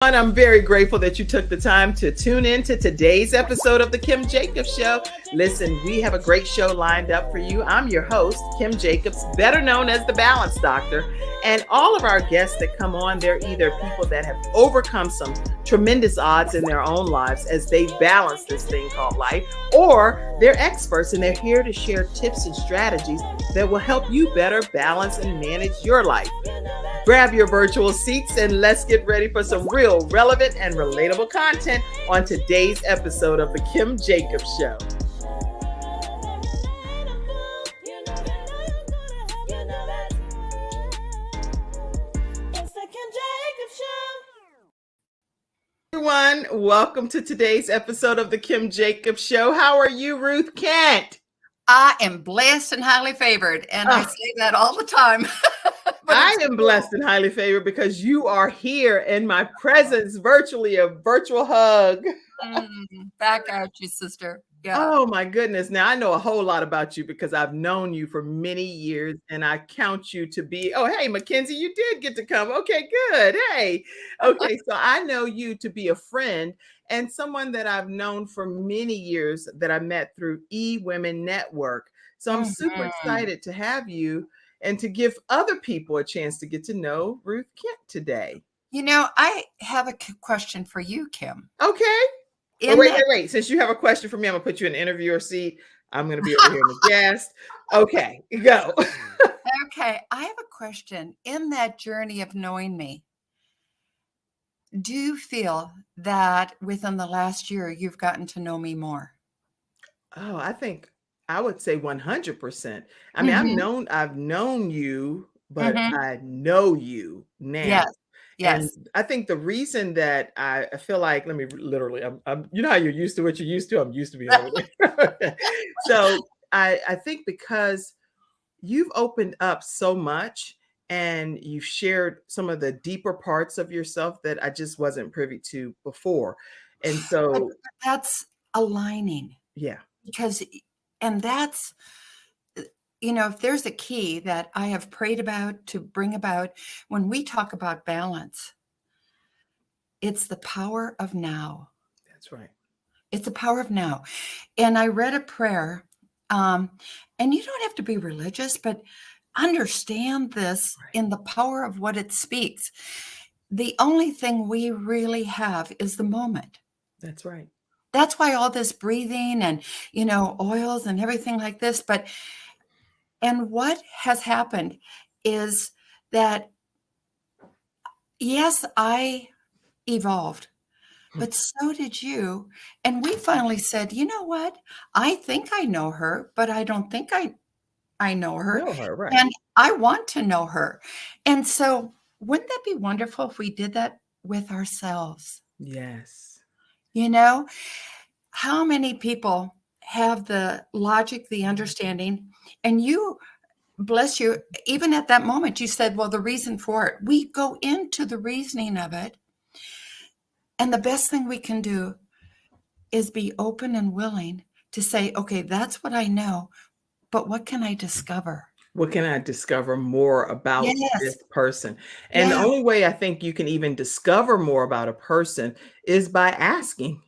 And I'm very grateful that you took the time to tune in to today's episode of The Kim Jacobs Show. Listen, we have a great show lined up for you. I'm your host, Kim Jacobs, better known as the Balance Doctor. And all of our guests that come on, they're either people that have overcome some tremendous odds in their own lives as they balance this thing called life, or they're experts and they're here to share tips and strategies that will help you better balance and manage your life. Grab your virtual seats and let's get ready for some real relevant and relatable content on today's episode of The Kim Jacobs Show. Everyone, welcome to today's episode of The Kim Jacobs Show. How are you, Ruth Kent? I am blessed and highly favored, and I say that all the time. I am blessed and highly favored because you are here in my presence, virtually a virtual hug. Back at you, sister. Yeah. Oh my goodness. Now I know a whole lot about you because I've known you for many years and I count you to be, oh, hey, Mackenzie, you did get to come. Okay, good. Hey. Okay. So I know you to be a friend and someone that I've known for many years that I met through E-Women Network. So I'm super excited to have you and to give other people a chance to get to know Ruth Kent today. You know, I have a question for you, Kim. Okay. Wait. Since you have a question for me, I'm going to put you in the interviewer seat. I'm going to be over here in the guest. Okay, go. Okay, I have a question. In that journey of knowing me, do you feel that within the last year, you've gotten to know me more? Oh, I think I would say 100%. I mean, I've known you, but I know you now. Yes. And I think the reason that I feel like, let me literally, I'm you know how you're used to what you're used to? I'm used to being over there. So I think because you've opened up so much and you've shared some of the deeper parts of yourself that I just wasn't privy to before. And so that's aligning. Yeah. And that's, you know, if there's a key that I have prayed about to bring about when we talk about balance, it's the power of now. That's right. It's the power of now. And I read a prayer, and you don't have to be religious, but understand this in the power of what it speaks. The only thing we really have is the moment. That's right. That's why all this breathing and, you know, oils and everything like this. And what has happened is that, yes, I evolved, but so did you. And we finally said, you know what? I think I know her, but I don't think I know her. Right. And I want to know her. And so wouldn't that be wonderful if we did that with ourselves? Yes. You know, how many people have the logic, the understanding, and you, bless you, even at that moment, you said, well, the reason for it, we go into the reasoning of it. And the best thing we can do is be open and willing to say, okay, that's what I know, but what can I discover? What can I discover more about this person? And the only way I think you can even discover more about a person is by asking.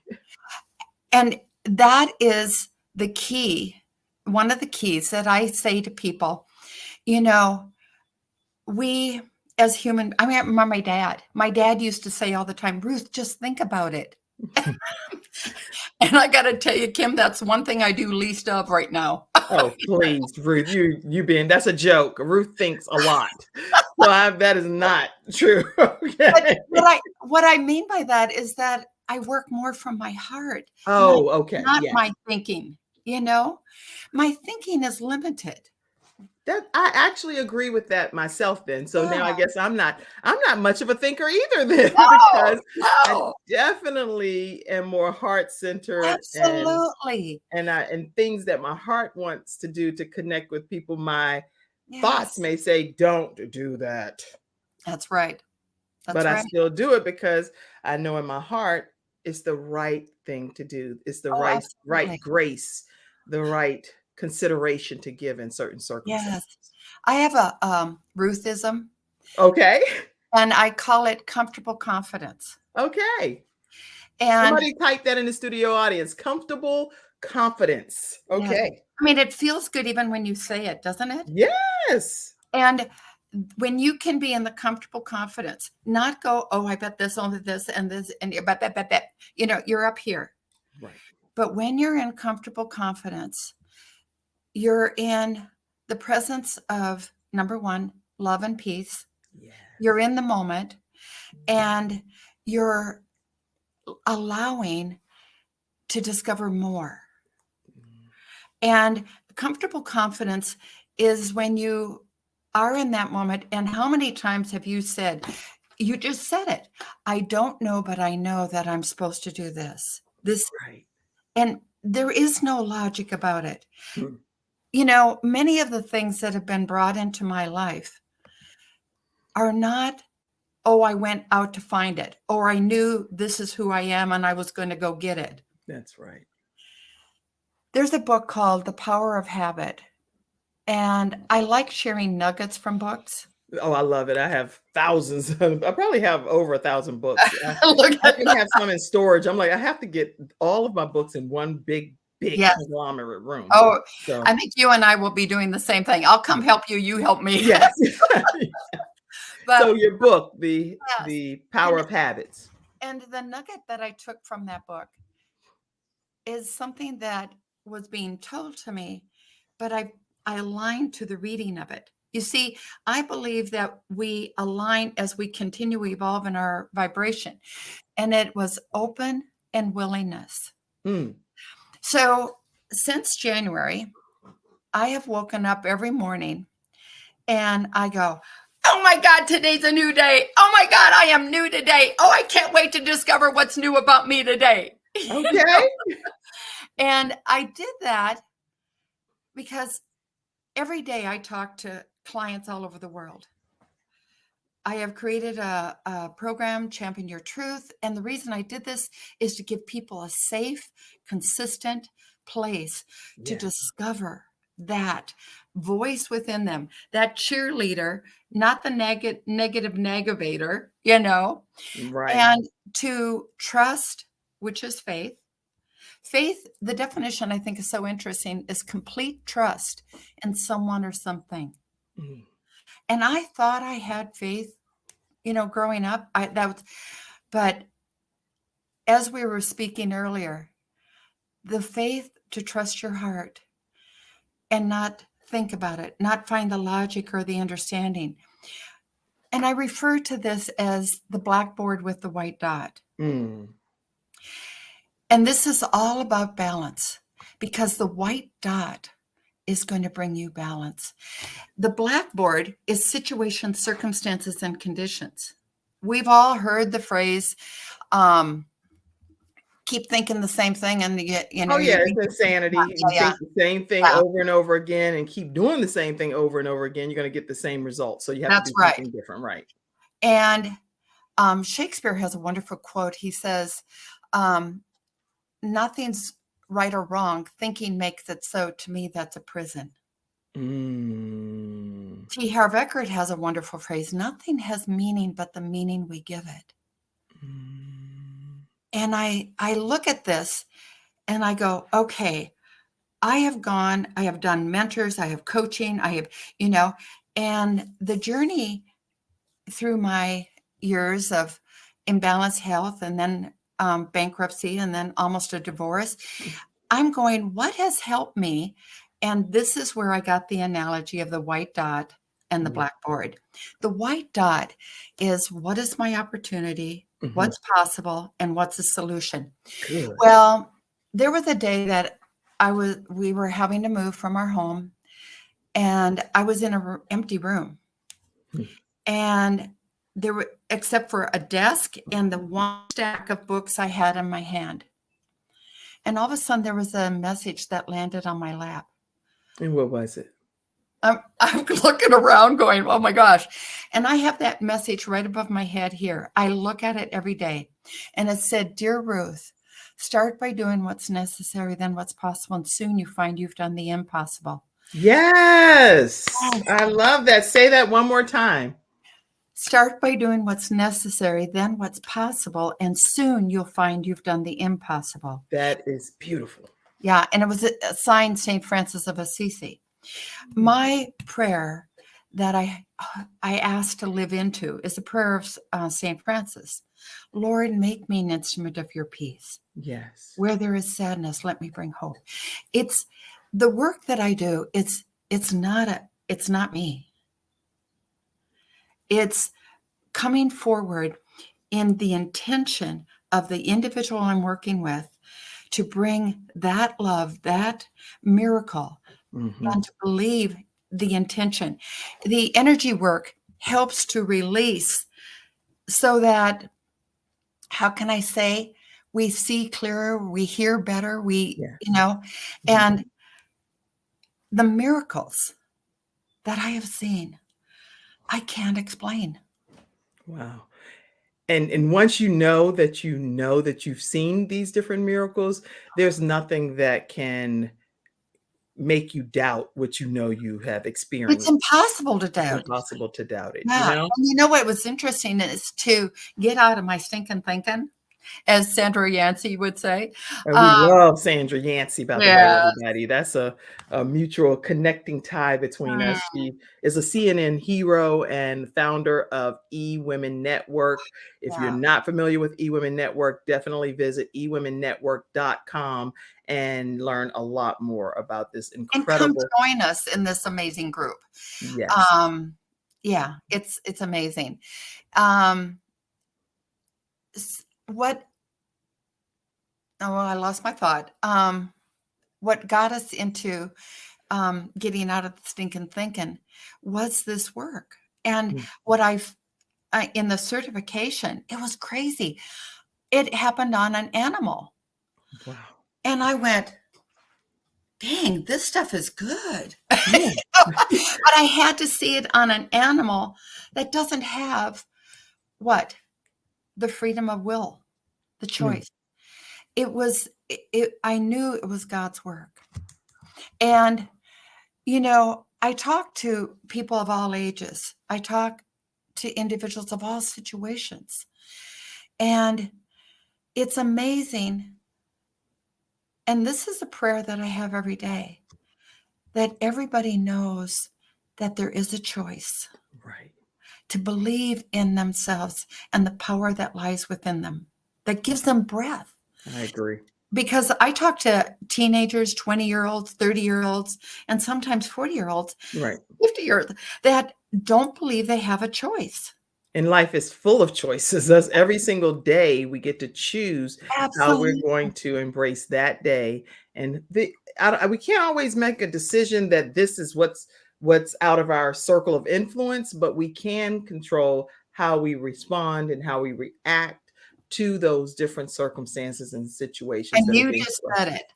And that is the key. One of the keys that I say to people, you know, we as human, I mean, I remember my dad used to say all the time, Ruth, just think about it. And I got to tell you, Kim, that's one thing I do least of right now. Oh, please, Ruth, that's a joke. Ruth thinks a lot. Well, that is not true. Okay. But what I mean by that is that I work more from my heart. Oh, okay. Not my thinking, you know, my thinking is limited. That I actually agree with that myself then. So now I guess I'm not much of a thinker either then because I definitely am more heart-centered. Absolutely. And things that my heart wants to do to connect with people, my thoughts may say, don't do that. That's right. But I still do it because I know in my heart it's the right thing to do. It's the right grace, the right consideration to give in certain circumstances. Yes. I have a Ruthism. Okay. And I call it comfortable confidence. Okay. And Somebody type that in the studio audience. Comfortable confidence. yes, Okay. I mean, it feels good even when you say it, doesn't it? Yes. And when you can be in the comfortable confidence, not go, oh, I bet this, only this, and this, and but, you know, you're up here. Right. But when you're in comfortable confidence, you're in the presence of, number one, love and peace. Yeah. You're in the moment, and you're allowing to discover more. And comfortable confidence is when you are in that moment. And how many times have you said, you just said it, I don't know, but I know that I'm supposed to do this. Right. And there is no logic about it. Hmm. You know, many of the things that have been brought into my life are not, oh, I went out to find it, or I knew this is who I am and I was going to go get it. That's right. There's a book called The Power of Habit. And I like sharing nuggets from books. Oh, I love it. I have thousands. I probably have over 1,000 books. Look I at can that. have some in storage. I'm like, I have to get all of my books in one big Yes. conglomerate room. Oh, So I think you and I will be doing the same thing. I'll come help you. You help me. yes. But So your book, yes. the Power of Habits. And the nugget that I took from that book is something that was being told to me, but I aligned to the reading of it. You see, I believe that we align as we continue to evolve in our vibration. And it was open and willingness. Mm. So since January, I have woken up every morning and I go, oh my God, today's a new day. Oh my God, I am new today. Oh, I can't wait to discover what's new about me today. Okay. You know? And I did that because every day I talk to clients all over the world. I have created a program, Champion Your Truth. And the reason I did this is to give people a safe, consistent place to discover that voice within them, that cheerleader, not the negative negavator, you know, Right. and to trust, which is faith. Faith, the definition I think is so interesting, is complete trust in someone or something. Mm. And I thought I had faith, you know, growing up. But as we were speaking earlier, the faith to trust your heart and not think about it, not find the logic or the understanding. And I refer to this as the blackboard with the white dot. Mm. And this is all about balance, because the white dot is going to bring you balance. The blackboard is situations, circumstances, and conditions. We've all heard the phrase, keep thinking the same thing, and you know. Oh yeah, it's insanity. You think the same thing over and over again and keep doing the same thing over and over again, you're going to get the same results. So you have to do something different, right? And Shakespeare has a wonderful quote. He says, nothing's right or wrong. Thinking makes it so. To me, that's a prison. Mm. Harve has a wonderful phrase. Nothing has meaning but the meaning we give it. Mm. And I look at this and I go, okay, I have done mentors, I have coaching, I have, you know, and the journey through my years of imbalanced health and then bankruptcy and then almost a divorce, I'm going, what has helped me? And this is where I got the analogy of the white dot and the blackboard. The white dot is, what is my opportunity? Mm-hmm. What's possible? And what's the solution? Good. Well, there was a day that we were having to move from our home, and I was in an empty room. And there were, except for a desk and the one stack of books I had in my hand. And all of a sudden there was a message that landed on my lap. And what was it? I'm looking around going, oh my gosh. And I have that message right above my head here. I look at it every day. And it said, Dear Ruth, start by doing what's necessary, then what's possible. And soon you find you've done the impossible. Yes. I love that. Say that one more time. Start by doing what's necessary, then what's possible, and soon you'll find you've done the impossible. That is beautiful. Yeah, and it was assigned St. Francis of Assisi. My prayer that I asked to live into is the prayer of St. Francis. Lord, make me an instrument of your peace. Yes. Where there is sadness, let me bring hope. It's the work that I do. It's not me. It's coming forward in the intention of the individual I'm working with to bring that love, that miracle, and to believe the intention. The energy work helps to release so that, how can I say, we see clearer, we hear better, and the miracles that I have seen, I can't explain. Wow. And once you know that you've seen these different miracles, there's nothing that can make you doubt what you have It's experienced. impossible to It's doubt. impossible to doubt it, Yeah. And you know what was interesting is to get out of my stinking thinking, as Sandra Yancey would say. And we love Sandra Yancey, by the way, Yeah. everybody. That's a mutual connecting tie between us. She is a CNN hero and founder of eWomen Network. If you're not familiar with eWomen Network, definitely visit eWomenNetwork.com and learn a lot more about this incredible. And come join us in this amazing group. Yes. Yeah, it's amazing. I lost my thought. What got us into getting out of the stinking thinking was this work. And what in the certification, it was crazy. It happened on an animal. Wow. And I went, dang, this stuff is good. Yeah. But I had to see it on an animal that doesn't have the freedom of will, the choice. I knew it was God's work. And, I talk to people of all ages. I talk to individuals of all situations. And it's amazing. And this is a prayer that I have every day, that everybody knows that there is a choice. Right. To believe in themselves and the power that lies within them, that gives them breath. I agree. Because I talk to teenagers, 20-year-olds, 30-year-olds, and sometimes 40-year-olds, right, 50-year-olds, that don't believe they have a choice. And life is full of choices. That's every single day we get to choose how we're going to embrace that day. And we can't always make a decision that this is what's out of our circle of influence, but we can control how we respond and how we react to those different circumstances and situations. And you just said it.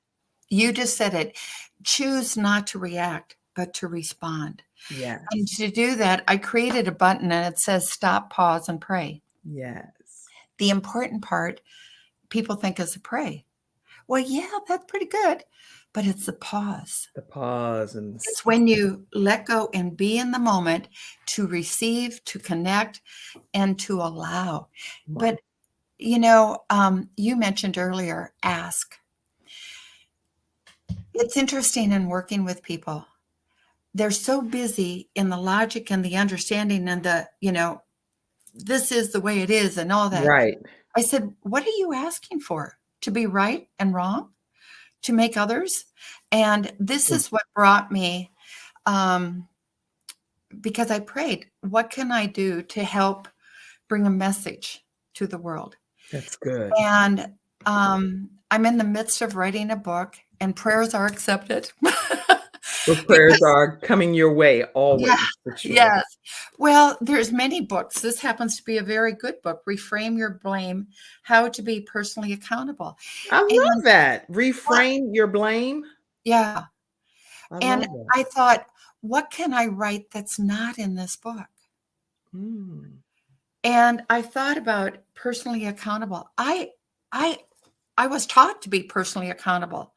You just said it. Choose not to react, but to respond. Yes. And to do that, I created a button and it says stop, pause, and pray. Yes. The important part, people think, is to pray. Well, yeah, that's pretty good. But it's the pause. The pause. And it's when you let go and be in the moment to receive, to connect, and to allow. Wow. But, you mentioned earlier, ask. It's interesting in working with people. They're so busy in the logic and the understanding and the, this is the way it is and all that. Right. I said, what are you asking for? To be right and wrong? To make others? And this is what brought me, because I prayed, what can I do to help bring a message to the world? That's good. And I'm in the midst of writing a book, and prayers are accepted. Well, prayers are coming your way always. Yeah, for sure. Yes. Well, there's many books. This happens to be a very good book. Reframe Your Blame, How to Be Personally Accountable. I love that. Reframe your blame. Yeah. I thought, what can I write that's not in this book? And I thought about personally accountable. I was taught to be personally accountable,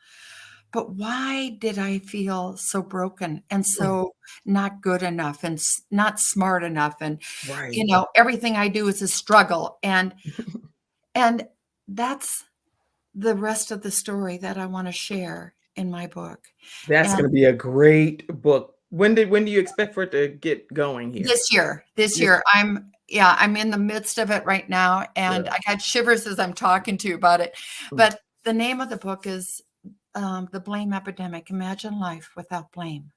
but why did I feel so broken and so not good enough and not smart enough? And, Right. everything I do is a struggle. And that's the rest of the story that I want to share in my book. That's And going to be a great book. When do you expect for it to get going here? this year, I'm in the midst of it right now. And Yeah. I got shivers as I'm talking to you about it. Mm. But the name of the book is The Blame Epidemic. Imagine life without blame.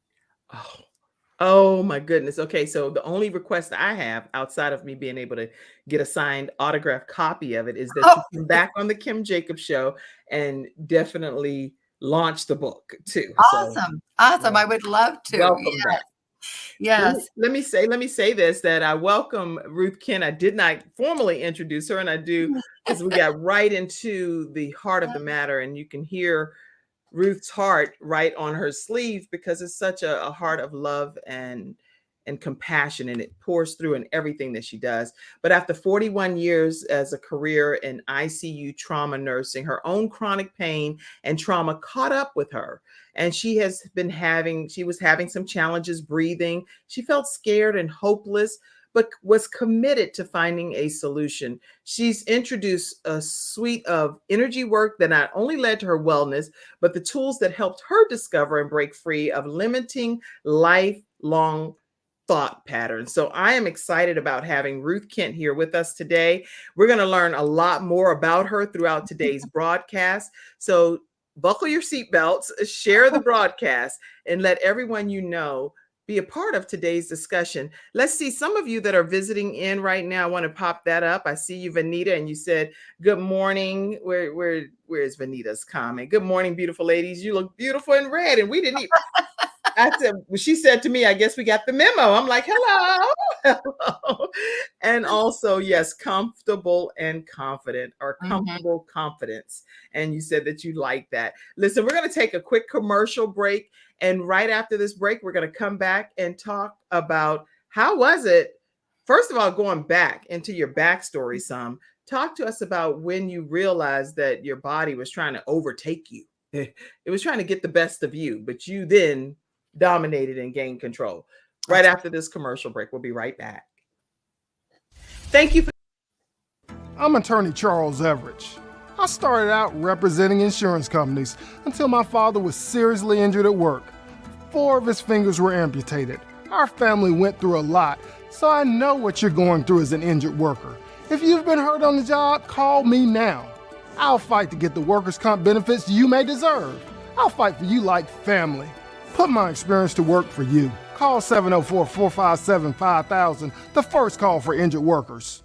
Oh. Oh my goodness. Okay, so the only request I have outside of me being able to get a signed autographed copy of it is that you Oh, come back on the Kim Jacobs show and definitely launch the book too. So awesome. Awesome. well, I would love to. welcome back. Yes. Let me say this, that I welcome Ruth Kent. I did not formally introduce her, and I do because we got right into the heart of the matter, and you can hear Ruth's heart right on her sleeve because it's such a heart of love and compassion, and it pours through in everything that she does. But after 41 years as a career in ICU trauma nursing, her own chronic pain and trauma caught up with her, and she was having some challenges breathing. She felt scared and hopeless, but was committed to finding a solution. She's introduced a suite of energy work that not only led to her wellness, but the tools that helped her discover and break free of limiting lifelong thought patterns. So I am excited about having Ruth Kent here with us today. We're going to learn a lot more about her throughout today's broadcast. So buckle your seatbelts, share the broadcast, and let everyone you know be a part of today's discussion. Let's see, some of you that are visiting in right now, I want to pop that up. I see you, Vanita, and you said, good morning. Where's Vanita's comment? Good morning, beautiful ladies. You look beautiful in red. And we didn't even, she said to me, I guess we got the memo. I'm like, hello. Hello. And also, yes, comfortable and confident, or comfortable confidence. And you said that you like that. Listen, we're going to take a quick commercial break. And right after this break, we're going to come back and talk about how was it, first of all, going back into your backstory some. Talk to us about when you realized that your body was trying to overtake you. It was trying to get the best of you, but you then dominated and gained control. Right after this commercial break, we'll be right back. Thank you. I'm attorney Charles Everidge. I started out representing insurance companies until my father was seriously injured at work. 4 of his fingers were amputated. Our family went through a lot, so I know what you're going through as an injured worker. If you've been hurt on the job, call me now. I'll fight to get the workers' comp benefits you may deserve. I'll fight for you like family. Put my experience to work for you. Call 704-457-5000, the first call for injured workers.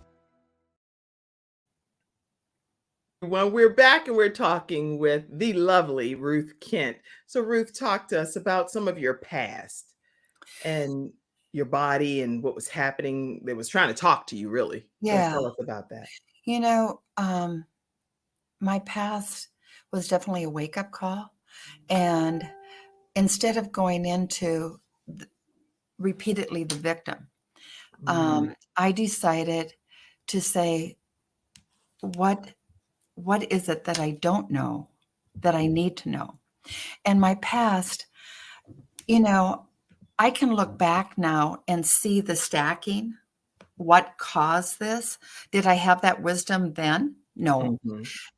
Well, we're back and we're talking with the lovely Ruth Kent. So Ruth, talk to us about some of your past and your body and what was happening that was trying to talk to you, really. Yeah. So tell us about that. My past was definitely a wake-up call. And instead of going into repeatedly the victim, I decided to say, what is it that I don't know that I need to know? And my past, I can look back now and see the stacking. What caused this? Did I have that wisdom then? No.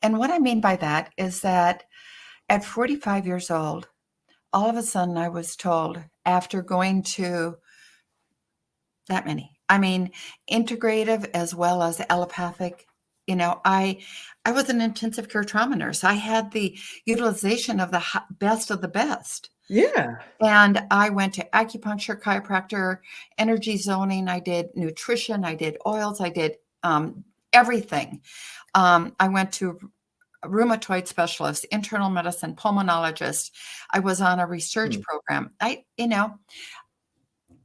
And what I mean by that is that at 45 years old, all of a sudden I was told, after going to that many, integrative as well as allopathic, I was an intensive care trauma nurse. I had the utilization of the best of the best. Yeah. And I went to acupuncture, chiropractor, energy zoning. I did nutrition. I did oils. I did everything. I went to a rheumatoid specialist, internal medicine, pulmonologist. I was on a research program.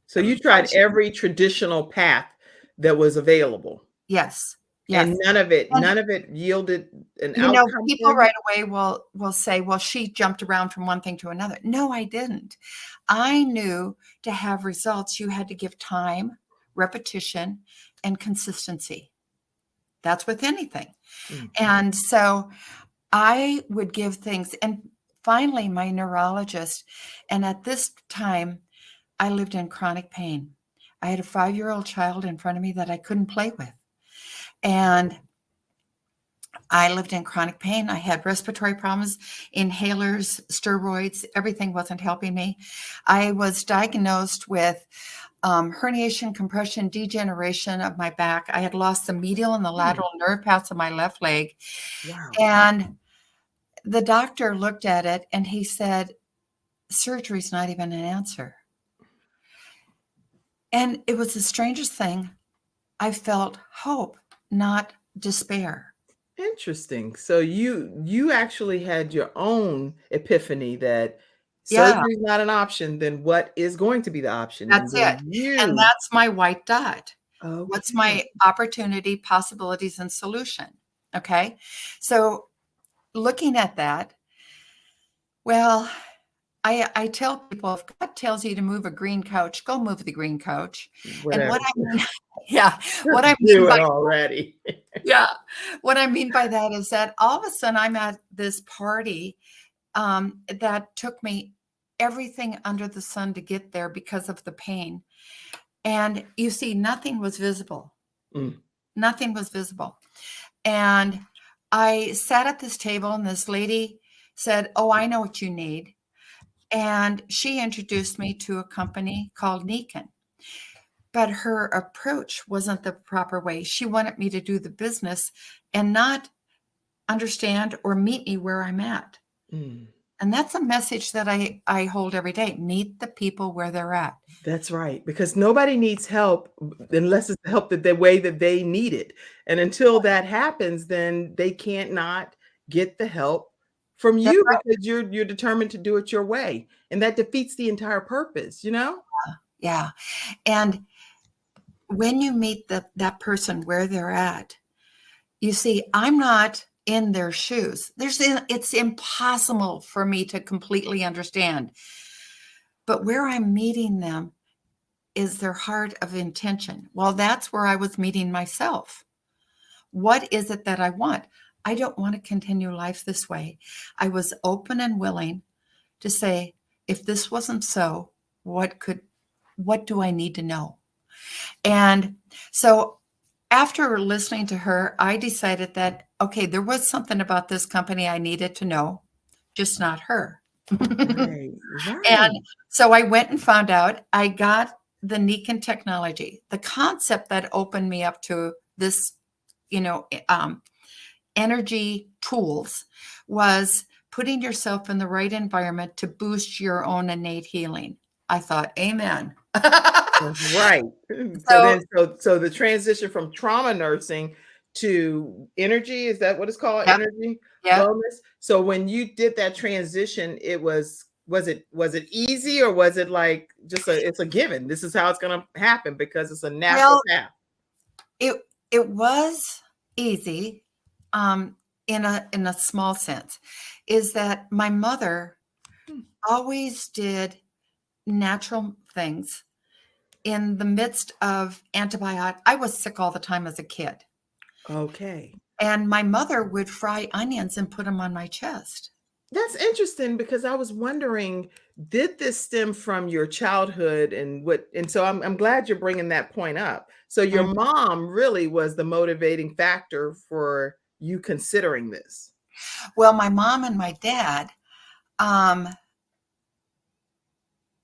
So you tried every traditional path that was available. Yes. And none of it yielded an outcome. People right away will say, well, she jumped around from one thing to another. No, I didn't. I knew to have results, you had to give time, repetition, and consistency. That's with anything. And so I would give things. And finally my neurologist, and at this time, I lived in chronic pain. I had a 5-year-old child in front of me that I couldn't play with. And I lived in chronic pain. I had respiratory problems, inhalers, steroids. Everything wasn't helping me. I was diagnosed with herniation, compression, degeneration of my back. I had lost the medial and the lateral nerve paths of my left leg. Wow. And the doctor looked at it and he said, surgery's not even an answer. And it was the strangest thing. I felt hope, not despair. Interesting. So you actually had your own epiphany that Yeah. surgery is not an option. Then what is going to be the option? That's it. And that's my white dot. Okay. What's my opportunity, possibilities, and solution? Okay. So looking at that, well, I tell people, if God tells you to move a green couch, go move the green couch. Whatever. And what I mean, yeah, what I do mean it by already. yeah, what I mean by that is that all of a sudden I'm at this party that took me everything under the sun to get there because of the pain. And you see, nothing was visible. Nothing was visible. And I sat at this table and this lady said, oh, I know what you need. And she introduced me to a company called Nikan. But her approach wasn't the proper way. She wanted me to do the business and not understand or meet me where I'm at. And that's a message that I hold every day. Meet the people where they're at. That's right. Because nobody needs help unless it's help that the way that they need it. And until that happens, then they can't not get the help from you because you're determined to do it your way. And that defeats the entire purpose, you know? Yeah. And when you meet that person where they're at, you see, I'm not in their shoes. It's impossible for me to completely understand. But where I'm meeting them is their heart of intention. Well, that's where I was meeting myself. What is it that I want? I don't want to continue life this way. I was open and willing to say, if this wasn't so, what do I need to know? And so after listening to her, I decided that, okay, there was something about this company I needed to know, just not her. Right. And so I went and found out. I got the Nikan technology, the concept that opened me up to this, energy tools was putting yourself in the right environment to boost your own innate healing. I thought, amen. Right. So the transition from trauma nursing to energy, is that what it's called? Yep. Energy Yep. wellness. So when you did that transition, was it easy, or was it like just it's a given? This is how it's going to happen because it's a natural path. It was easy, in a small sense, is that my mother always did natural things in the midst of antibiotics. I was sick all the time as a kid. Okay. And my mother would fry onions and put them on my chest. That's interesting because I was wondering, did this stem from your childhood and so I'm glad you're bringing that point up. So your mom really was the motivating factor for you considering this. Well, my mom and my dad,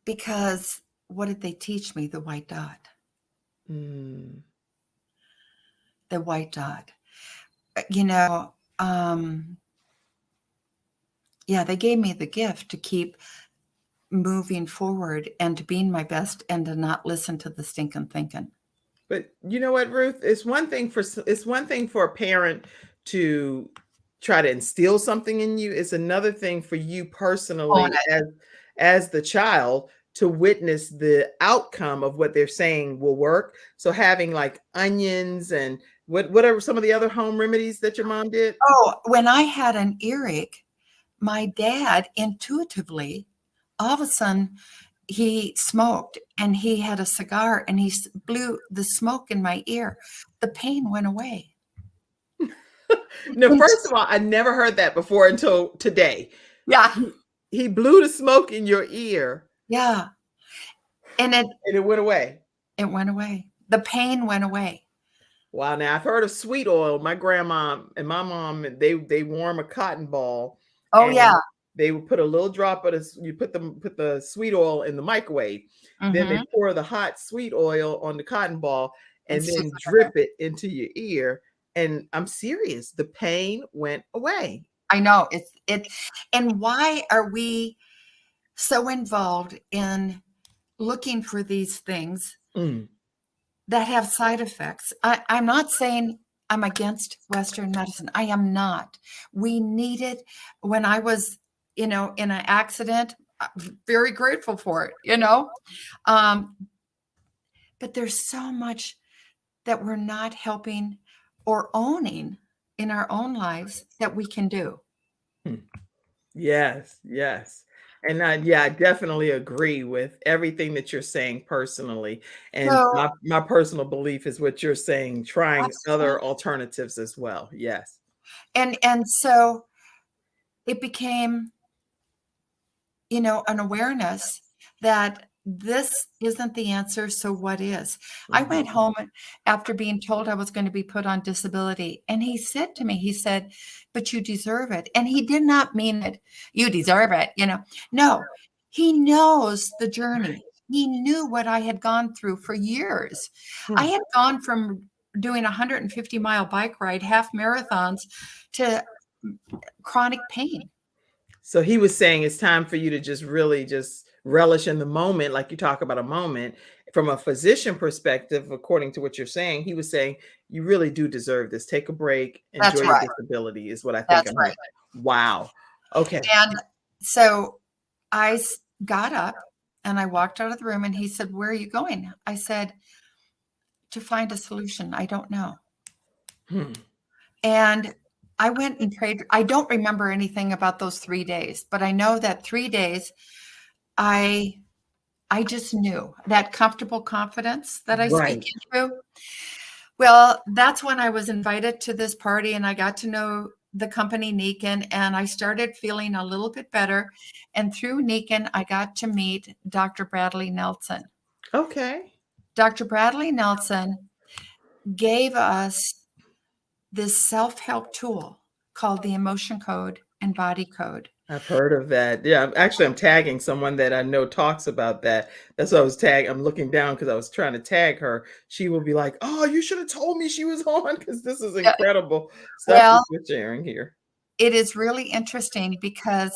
because what did they teach me? The white dot. The white dot. They gave me the gift to keep moving forward and to being my best and to not listen to the stinking thinking. But you know what, Ruth? It's one thing for a parent to try to instill something in you. It's another thing for you personally as the child to witness the outcome of what they're saying will work. So having like onions and whatever some of the other home remedies that your mom did. Oh, when I had an earache, my dad intuitively, all of a sudden, he smoked and he had a cigar and he blew the smoke in my ear. The pain went away. No, first of all, I never heard that before until today. Yeah. he blew the smoke in your ear. Yeah. And it went away. It went away. The pain went away. Wow. Now I've heard of sweet oil. My grandma and my mom, they warm a cotton ball. Oh yeah. They would put a little drop of this. You put the sweet oil in the microwave. Mm-hmm. Then they pour the hot sweet oil on the cotton ball and then drip it into your ear. And I'm serious. The pain went away. I know and why are we so involved in looking for these things that have side effects? I'm not saying I'm against Western medicine. I am not. We need it. When I was, in an accident, I'm very grateful for it, but there's so much that we're not helping or owning in our own lives that we can do. Yes. And I definitely agree with everything that you're saying personally. And my personal belief is what you're saying, trying other alternatives as well. Yes. And so it became, an awareness that this isn't the answer. So what is? I went home after being told I was going to be put on disability. And he said to me, but you deserve it. And he did not mean it. You deserve it. No, he knows the journey. He knew what I had gone through for years. I had gone from doing 150-mile bike ride, half marathons, to chronic pain. So he was saying it's time for you to just really just relish in the moment, like you talk about a moment. From a physician perspective, according to what you're saying, he was saying you really do deserve this. Take a break, enjoy your disability is what I think. That's right. Wow. Okay. And so I got up and I walked out of the room and he said, "Where are you going?" I said, "To find a solution. I don't know." And I went and prayed. I don't remember anything about those 3 days, but I know that 3 days, I just knew that comfortable confidence that I speak into. Well, that's when I was invited to this party and I got to know the company Nikan, and I started feeling a little bit better. And through Nikan, I got to meet Dr. Bradley Nelson. Okay. Dr. Bradley Nelson gave us this self-help tool called the Emotion Code and Body Code. I've heard of that. Yeah, actually, I'm tagging someone that I know talks about that. That's what I'm looking down because I was trying to tag her. She will be like, "Oh, you should have told me she was on," because this is incredible stuff you're sharing here. It is really interesting because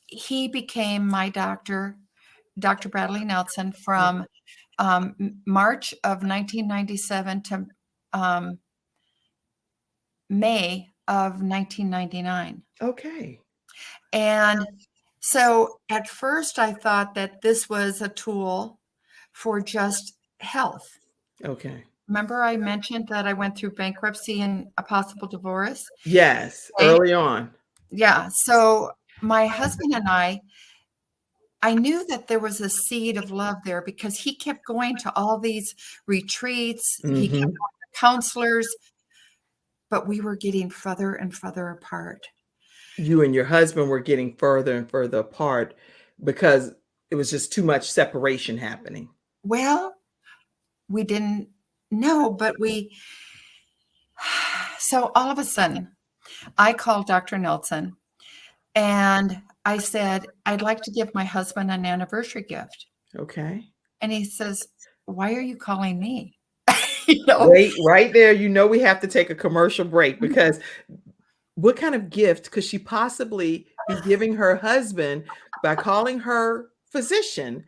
he became my doctor, Dr. Bradley Nelson, from March of 1997 to May of 1999. Okay. And so at first I thought that this was a tool for just health. Okay. Remember I mentioned that I went through bankruptcy and a possible divorce? Yes, early on. Yeah. So my husband and I knew that there was a seed of love there because he kept going to all these retreats. He kept going to counselors, but we were getting further and further apart. You and your husband were getting further and further apart because it was just too much separation happening. Well, we didn't know, but so all of a sudden I called Dr. Nelson and I said, "I'd like to give my husband an anniversary gift." Okay. And he says, "Why are you calling me?" Wait, right there. We have to take a commercial break because what kind of gift could she possibly be giving her husband by calling her physician?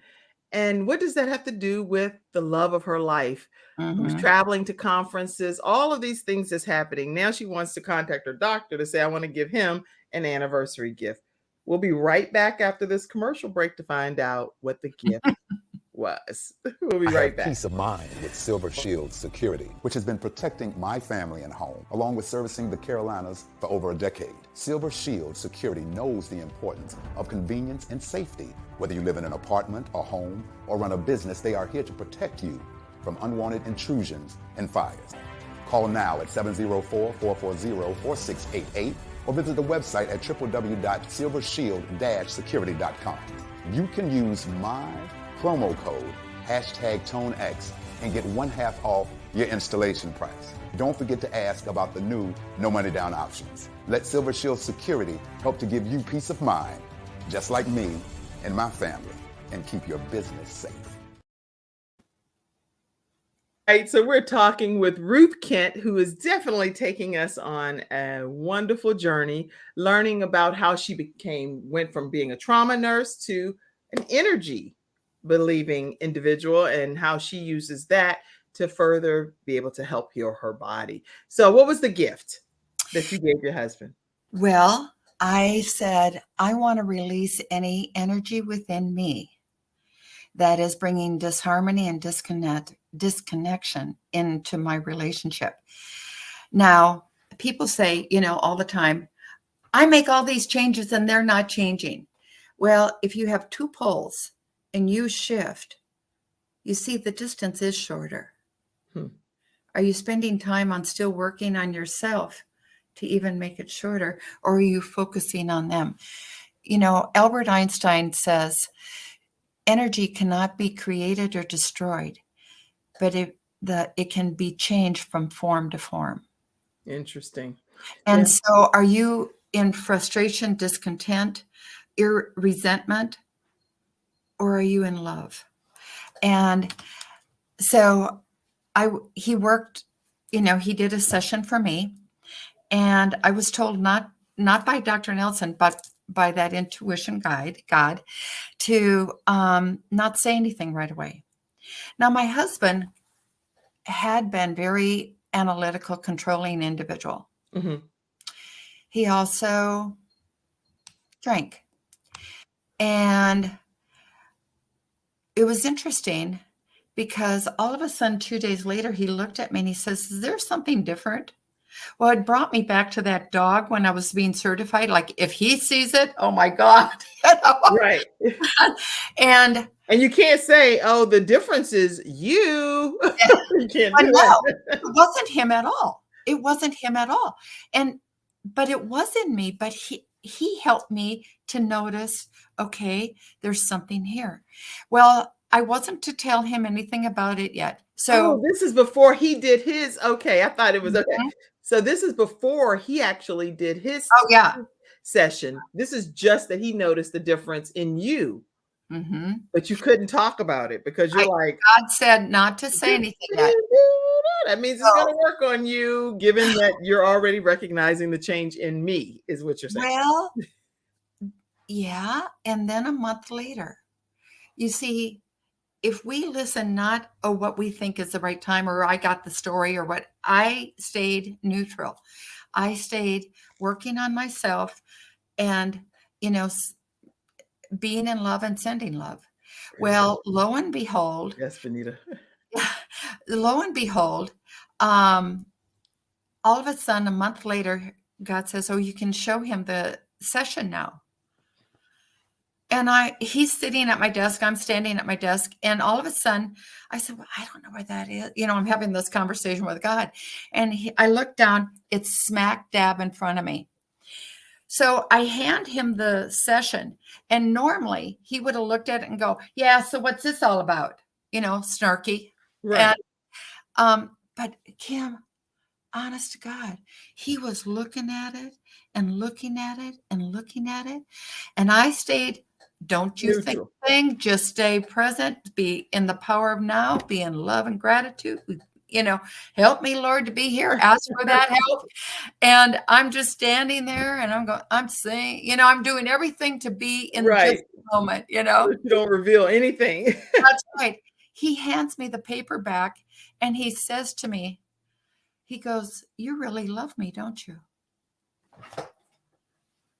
And what does that have to do with the love of her life? Who's traveling to conferences, all of these things that's happening. Now she wants to contact her doctor to say, "I want to give him an anniversary gift." We'll be right back after this commercial break to find out what the gift was. We'll be right back. Peace of mind with Silver Shield Security, which has been protecting my family and home, along with servicing the Carolinas for over a decade. Silver Shield Security knows the importance of convenience and safety. Whether you live in an apartment, a home, or run a business, they are here to protect you from unwanted intrusions and fires. Call now at 704-440-4688 or visit the website at www.silvershield-security.com. You can use my promo code #ToneX and get 1/2 off your installation price. Don't forget to ask about the new no money down options. Let Silver Shield Security help to give you peace of mind, just like me and my family, and keep your business safe. All right, so we're talking with Ruth Kent, who is definitely taking us on a wonderful journey, learning about how she went from being a trauma nurse to an energy believing individual, and how she uses that to further be able to help heal her body. So what was the gift that you gave your husband? Well, I said, I want to release any energy within me that is bringing disharmony and disconnection into my relationship. Now, people say, all the time, I make all these changes and they're not changing. Well, if you have two poles and you shift, you see the distance is shorter. Are you spending time on still working on yourself to even make it shorter, or are you focusing on them? Albert Einstein says, energy cannot be created or destroyed, but it can be changed from form to form. Interesting. And so are you in frustration, discontent, resentment, or are you in love? And so he worked, he did a session for me, and I was told not by Dr. Nelson, but by that intuition guide, God, to not say anything right away. Now, my husband had been very analytical, controlling individual. Mm-hmm. He also drank. And it was interesting because all of a sudden, 2 days later, he looked at me and he says, is there something different? Well, it brought me back to that dog when I was being certified. Like, if he sees it, oh my God. Right. And you can't say, oh, the difference is you. You can't do no, that. it wasn't him at all. It wasn't him at all. But it was in me, but he helped me to notice, okay, there's something here. Well, I wasn't to tell him anything about it yet. So this is before he did his. Okay. I thought it was okay. So this is before he actually did his session. This is just that he noticed the difference in you. Mm-hmm. But you couldn't talk about it because you're like, God said not to say anything yet. That means it's going to work on you, given that you're already recognizing the change in me, is what you're saying. Well, yeah. And then a month later, you see, if we listen not what we think is the right time, or I got the story, or what, I stayed neutral. I stayed working on myself and, being in love and sending love. Well, lo and behold. Yes, Benita. Lo and behold, all of a sudden, a month later, God says, oh, you can show him the session now. And he's sitting at my desk, I'm standing at my desk. And all of a sudden I said, well, I don't know where that is. I'm having this conversation with God. And I look down, it's smack dab in front of me. So I hand him the session, and normally he would have looked at it and go, yeah, so what's this all about? Snarky. Right. And, but Kim, honest to God, he was looking at it and looking at it and looking at it. And I stayed, don't you think a thing, just stay present, be in the power of now, be in love and gratitude. Help me, Lord, to be here. Ask for that help. And I'm just standing there and I'm saying, I'm doing everything to be in just the moment, You don't reveal anything. That's right. He hands me the paper back and he says to me, he goes, you really love me, don't you?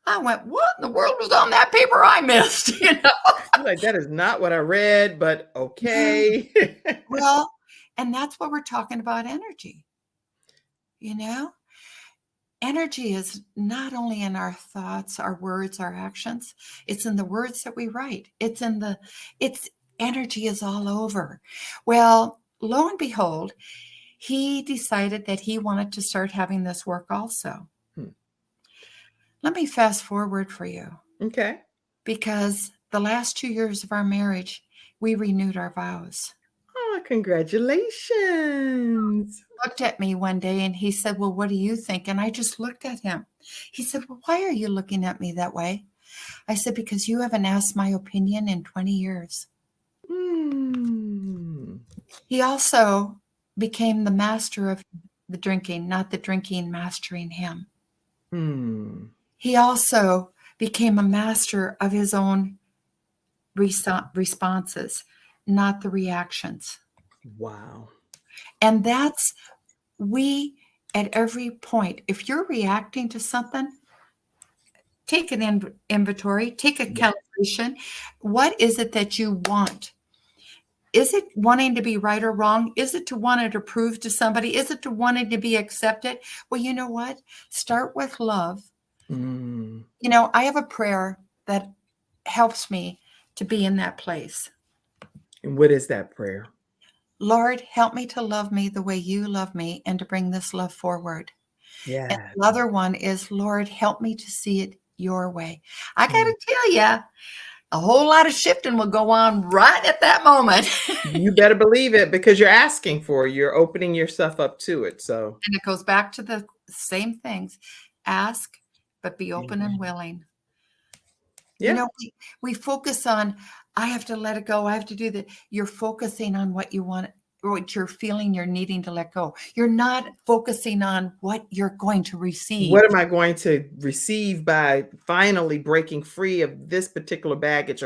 I went, what in the world was on that paper I missed? I'm like, that is not what I read, but okay. Well, and that's what we're talking about, energy. Energy is not only in our thoughts, our words, our actions. It's in the words that we write. Energy is all over. Well, lo and behold, he decided that he wanted to start having this work also. Let me fast forward for you, Okay. because the last 2 years of our marriage, we renewed our vows. Oh, congratulations. Looked at me one day and he said, well, what do you think? And I just looked at him. He said, well, why are you looking at me that way? I said, because you haven't asked my opinion in 20 years. Mm. He also became the master of the drinking, not the drinking mastering him. Mm. He also became a master of his own responses, not the reactions. Wow. And that's, we, at every point, if you're reacting to something, take an inventory, take a calibration. What is it that you want? Is it wanting to be right or wrong? Is it to want to prove to somebody? Is it to wanting to be accepted? Well, you know what? Start with love. Mm. You know, I have a prayer that helps me to be in that place. And what is that prayer? Lord, help me to love me the way you love me and to bring this love forward. Yeah. And the other one is, Lord, help me to see it your way. I got to tell you, a whole lot of shifting will go on right at that moment. You better believe it, because you're asking for it. You're opening yourself up to it. So, and it goes back to the same things. Ask, but be open and willing. yeah. You know, we focus on, I have to let it go. I have to do that. You're focusing on what you want, what you're feeling you're needing to let go. You're not focusing on what you're going to receive. What am I going to receive by finally breaking free of this particular baggage?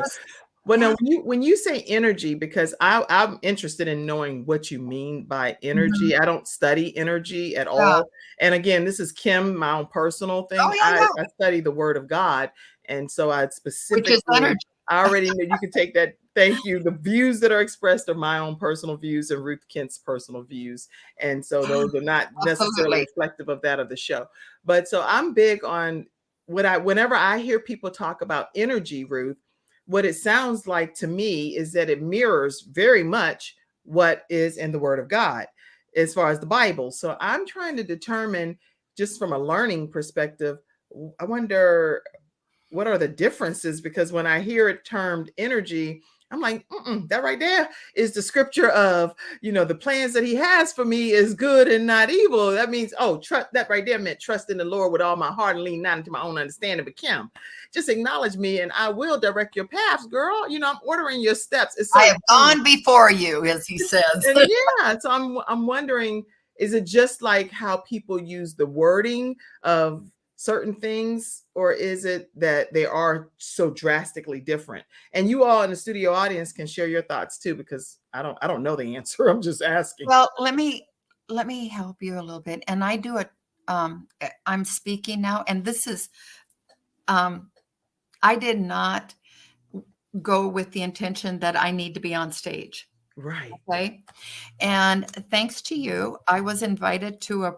Well, now, when you say energy, because I'm interested in knowing what you mean by energy. I don't study energy at all. And again, this is Kim, my own personal thing. I study the Word of God. And so I specifically, which is energy. I already know you can take that. Thank you. The views that are expressed are my own personal views and Ruth Kent's personal views. And so those are not necessarily reflective of that of the show. But so I'm big on whenever I hear people talk about energy, Ruth, what it sounds like to me is that it mirrors very much what is in the Word of God as far as the Bible. So I'm trying to determine, just from a learning perspective, I wonder, what are the differences? Because when I hear it termed energy, I'm like, that right there is the scripture of, the plans that he has for me is good and not evil. That means, trust, that right there meant trust in the Lord with all my heart and lean not into my own understanding. But Kim, just acknowledge me and I will direct your paths, girl. I'm ordering your steps. I have gone before you, as he says. And so I'm wondering, is it just like how people use the wording of certain things, or is it that they are so drastically different? And you all in the studio audience can share your thoughts too, because I don't know the answer. I'm just asking. Well, let me help you a little bit. And I do it. I'm speaking now, and this is, I did not go with the intention that I need to be on stage. Right. Okay. And thanks to you, I was invited to a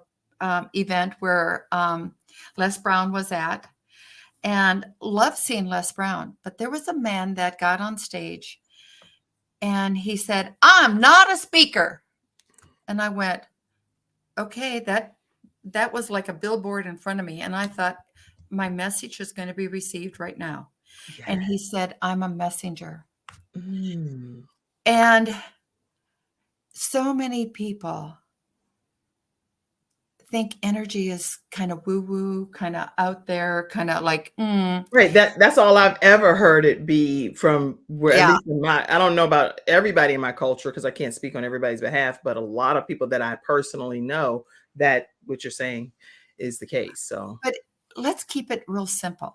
event where Les Brown was at, and loved seeing Les Brown. But there was a man that got on stage and he said, I'm not a speaker. And I went, okay, that was like a billboard in front of me. And I thought, my message is going to be received right now. Yeah. And he said, I'm a messenger. And so many people think energy is kind of woo-woo, kind of out there, kind of like, Right. That's all I've ever heard it be from where, at least in I don't know about everybody in my culture, because I can't speak on everybody's behalf, but a lot of people that I personally know, that what you're saying is the case. So, but let's keep it real simple.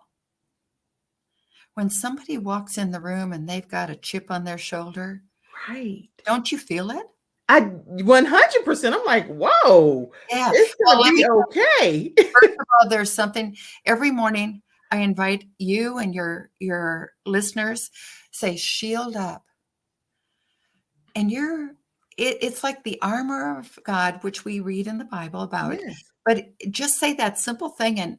When somebody walks in the room and they've got a chip on their shoulder, right? Don't you feel it? I 100%. I'm like, whoa, yeah, it's gonna be okay. First of all, there's something every morning. I invite you and your listeners, say, shield up. And it's like the armor of God, which we read in the Bible about. Yes. But just say that simple thing and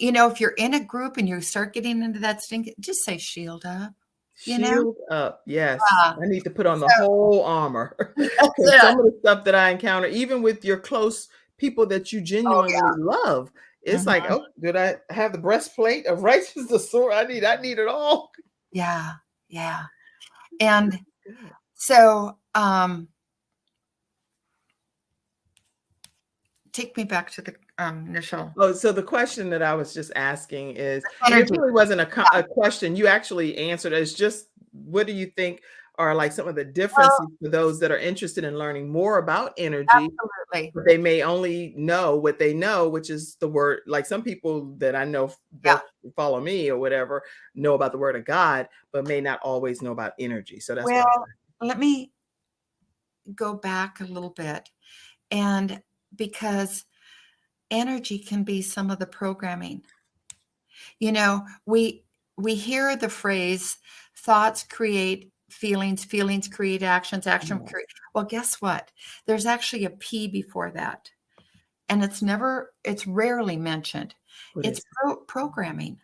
if you're in a group and you start getting into that stink, just say shield up. Shield up. Yes. I need to put on the whole armor. Some of the stuff that I encounter, even with your close people that you genuinely love, It's like, oh, did I have the breastplate of righteousness, the sword? I need it all. Yeah. Yeah. And so, take me back to the initial. Oh, so the question that I was just asking is, and it Energy. really wasn't a question. You actually answered. It's just, what do you think are like some of the differences for those that are interested in learning more about energy? Absolutely. But they may only know what they know, which is the word. Like some people that I know that follow me or whatever know about the word of God, but may not always know about energy. So that's well, let me go back a little bit. And because energy can be some of the programming. You know, we hear the phrase thoughts create feelings, feelings create actions, action create. Well, guess what? There's actually a P before that. And it's rarely mentioned. It's programming.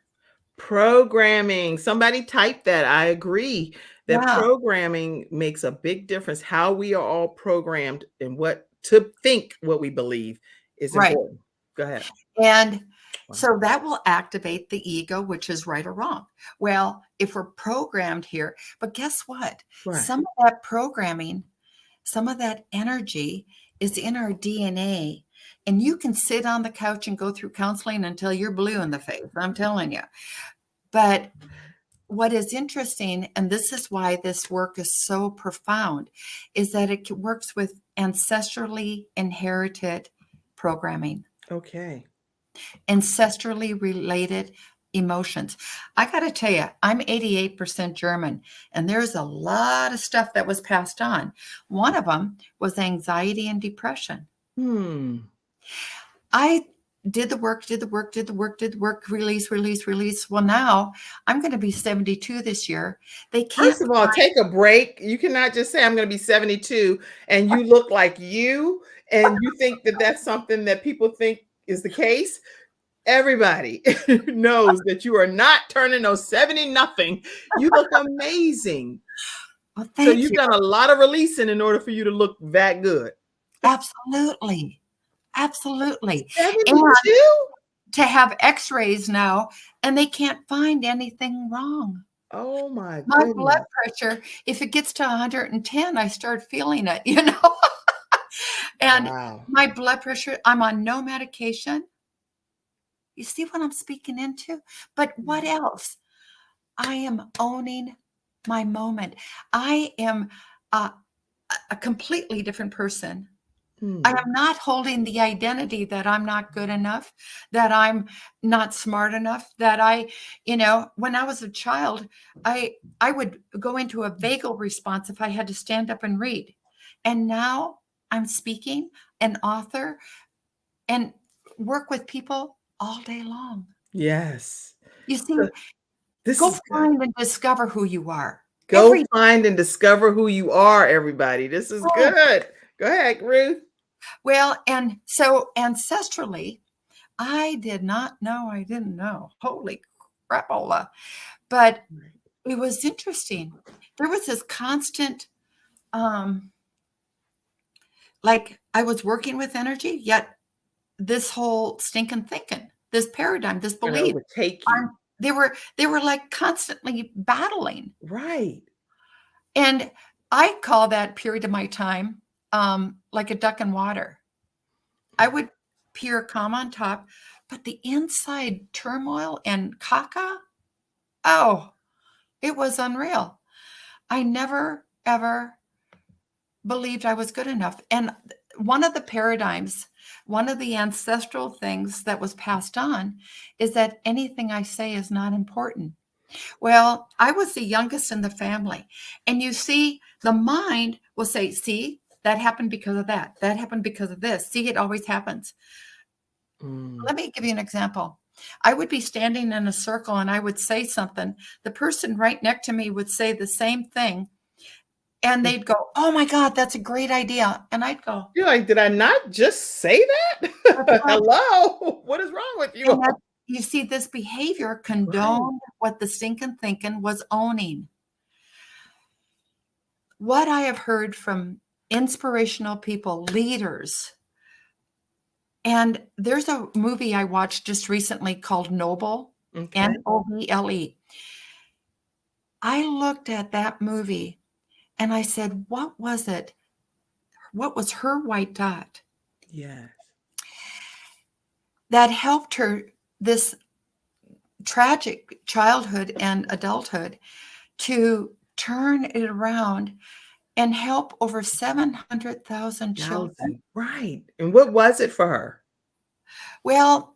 Programming. Somebody typed that. I agree that Yeah. programming makes a big difference. How we are all programmed and what to think, what we believe is Right. important. Go ahead. And so that will activate the ego, which is right or wrong. Well, if we're programmed here, but guess what? Right. Some of that programming, some of that energy is in our DNA. And you can sit on the couch and go through counseling until you're blue in the face. I'm telling you. But what is interesting, and this is why this work is so profound, is that it works with ancestrally inherited programming. Okay. Ancestrally related emotions. I got to tell you, I'm 88% German, and there's a lot of stuff that was passed on. One of them was anxiety and depression. I did the work, release. Well, now I'm going to be 72 this year. They can't. First of all, take a break. You cannot just say, I'm going to be 72 and you look like you, and you think that that's something that people think is the case. Everybody knows that you are not turning those 70 nothing. You look amazing. Well, so you've done a lot of releasing in order for you to look that good. Absolutely. Absolutely. 72? And to have x-rays now, and they can't find anything wrong. Oh my goodness. My blood pressure, if it gets to 110, I start feeling it, you know. And my blood pressure, I'm on no medication. You see what I'm speaking into? But what else? I am owning my moment. I am a completely different person. I am not holding the identity that I'm not good enough, that I'm not smart enough, that when I was a child, I would go into a vagal response if I had to stand up and read. And now I'm speaking, an author, and work with people all day long. Yes. You see, go find and discover who you are. Go find and discover who you are, everybody. This is good. Go ahead, Ruth. Well, and so ancestrally, I didn't know. Holy crapola. But it was interesting. There was this constant, like I was working with energy, yet this whole stinking thinking, this paradigm, this belief, they were like constantly battling. Right. And I call that period of my time like a duck in water. I would appear calm on top, but the inside turmoil and caca, it was unreal. I never, ever believed I was good enough. And one of the paradigms, one of the ancestral things that was passed on is that anything I say is not important. Well, I was the youngest in the family. And you see, the mind will say, see, that happened because of that. That happened because of this. See, it always happens. Let me give you an example. I would be standing in a circle and I would say something. The person right next to me would say the same thing. And they'd go, oh my God, that's a great idea. And I'd go, you're like, did I not just say that? Hello, what is wrong with you? You see, this behavior condoned what the stinking thinking was owning. What I have heard from inspirational people, leaders, And there's a movie I watched just recently called Noble, Okay. Noble. I looked at that movie and I said, what was it? What was her white dot Yes. that helped her this tragic childhood and adulthood to turn it around and help over 700,000 children? Right. And what was it for her? Well,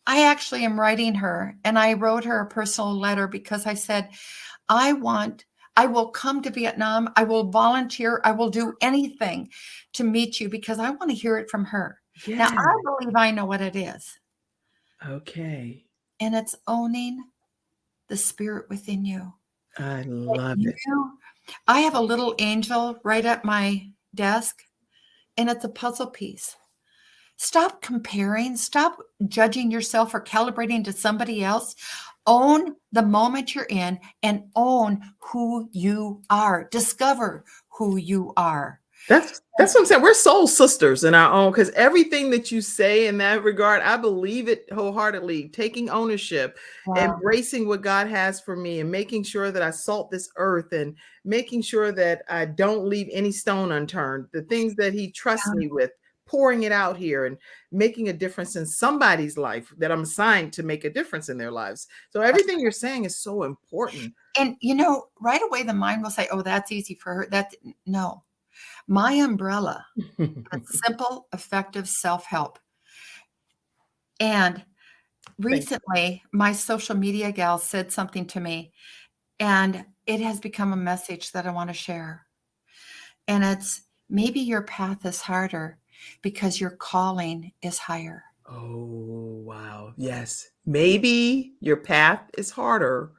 I actually am writing her, and I wrote her a personal letter because I said, I will come to Vietnam. I will volunteer. I will do anything to meet you because I want to hear it from her. Now, Yeah. I believe I know what it is. Okay. And it's owning the spirit within you. I love it. I have a little angel right at my desk, and it's a puzzle piece. Stop comparing. Stop judging yourself or calibrating to somebody else. Own the moment you're in and own who you are. Discover who you are. That's what I'm saying. We're soul sisters in our own, because everything that you say in that regard, I believe it wholeheartedly. Taking ownership, embracing what God has for me, and making sure that I salt this earth, and making sure that I don't leave any stone unturned. The things that He trusts me with, pouring it out here and making a difference in somebody's life that I'm assigned to make a difference in their lives. So everything you're saying is so important. And right away the mind will say, "Oh, that's easy for her." No. My umbrella, simple, effective self-help. And recently, my social media gal said something to me, and it has become a message that I want to share. And it's, maybe your path is harder because your calling is higher. Oh, wow. Yes. Maybe your path is harder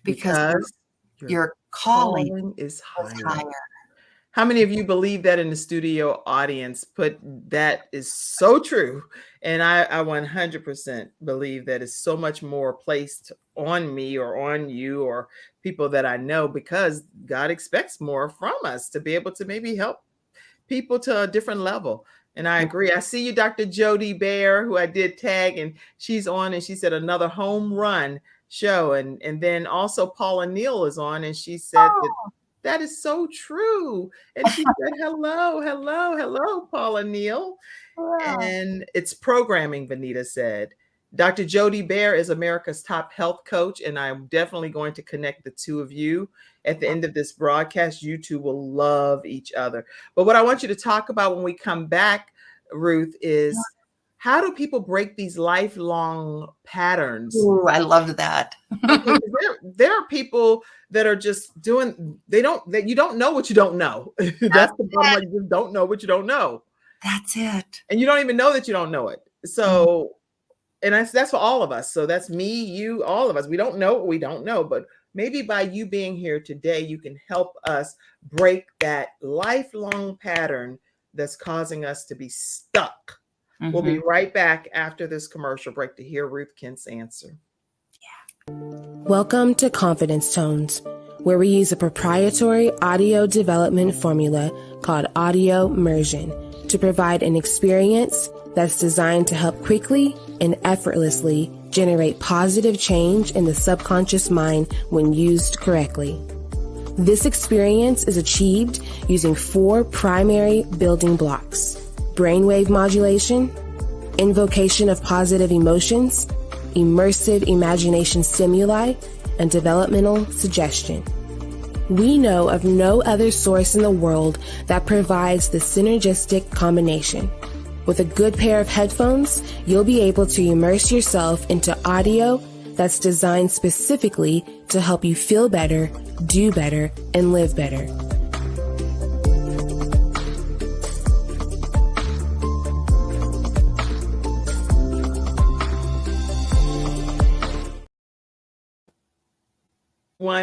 because your calling is higher. higher. How many of you believe that in the studio audience? That is so true. And I 100% believe that is so much more placed on me or on you or people that I know, because God expects more from us to be able to maybe help people to a different level. And I agree. I see you, Dr. Jody Bear, who I did tag, and she's on, and she said another home run show. And then also Paula Neal is on, and she said that is so true. And she said, hello, Paula Neal. Wow. And it's programming, Vanita said. Dr. Jody Bear is America's top health coach, and I'm definitely going to connect the two of you at the end of this broadcast. You two will love each other. But what I want you to talk about when we come back, Ruth, is how do people break these lifelong patterns? Ooh, I loved that. Okay, there are people that are just doing, you don't know what you don't know. That's the problem. Like, you just don't know what you don't know. That's it. And you don't even know that you don't know it. So, and that's for all of us. So that's me, you, all of us. We don't know what we don't know, but maybe by you being here today, you can help us break that lifelong pattern that's causing us to be stuck. We'll be right back after this commercial break to hear Ruth Kent's answer. Welcome to Confidence Tones, where we use a proprietary audio development formula called audio immersion to provide an experience that's designed to help quickly and effortlessly generate positive change in the subconscious mind when used correctly. This experience is achieved using 4 primary building blocks: brainwave modulation, invocation of positive emotions, immersive imagination stimuli, and developmental suggestion. We know of no other source in the world that provides the synergistic combination. With a good pair of headphones, you'll be able to immerse yourself into audio that's designed specifically to help you feel better, do better, and live better.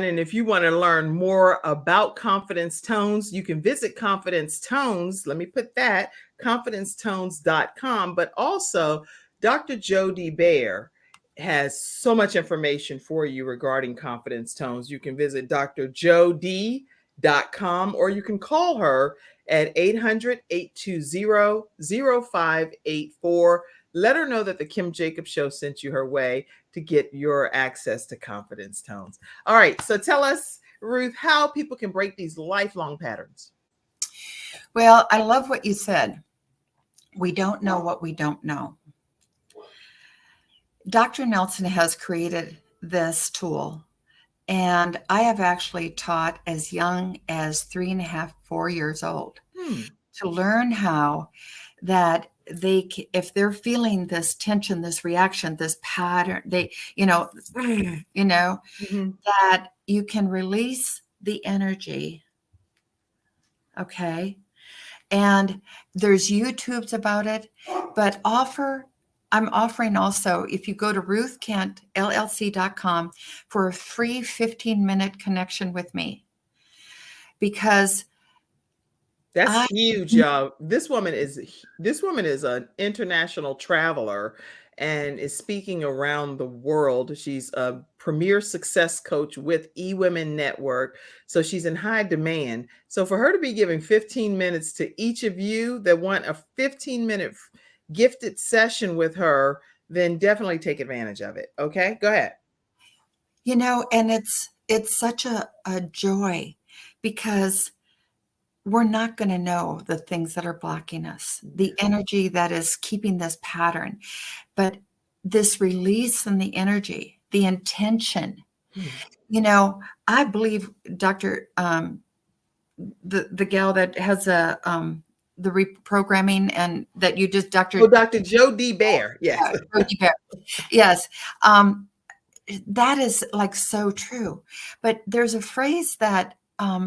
And if you want to learn more about Confidence Tones, you can visit Confidence Tones. Let me put that, confidencetones.com. But also, Dr. Jody Bear has so much information for you regarding Confidence Tones. You can visit drjody.com, or you can call her at 800-820-0584. Let her know that the Kim Jacobs Show sent you her way to get your access to confidence tones. All right, so tell us, Ruth, how people can break these lifelong patterns. Well, I love what you said. We don't know what we don't know. Dr. Nelson has created this tool, and I have actually taught as young as 3.5, 4 years old to learn how that if they're feeling this tension, this reaction, this pattern, that you can release the energy. Okay. And there's YouTubes about it, but I'm offering also, if you go to Ruth Kent, LLC.com for a free 15-minute connection with me, because that's huge, y'all. This woman is an international traveler and is speaking around the world. She's a premier success coach with eWomen Network. So she's in high demand. So for her to be giving 15 minutes to each of you that want a 15-minute gifted session with her, then definitely take advantage of it. Okay, go ahead. And it's such a joy, because we're not going to know the things that are blocking us, the energy that is keeping this pattern, but this release in the energy, the intention. I believe Dr. The gal that has the reprogramming, and that you just, Dr. Joe D. Bear. Yes. Yeah, Joe D. Bear. Yes. That is like so true. But there's a phrase that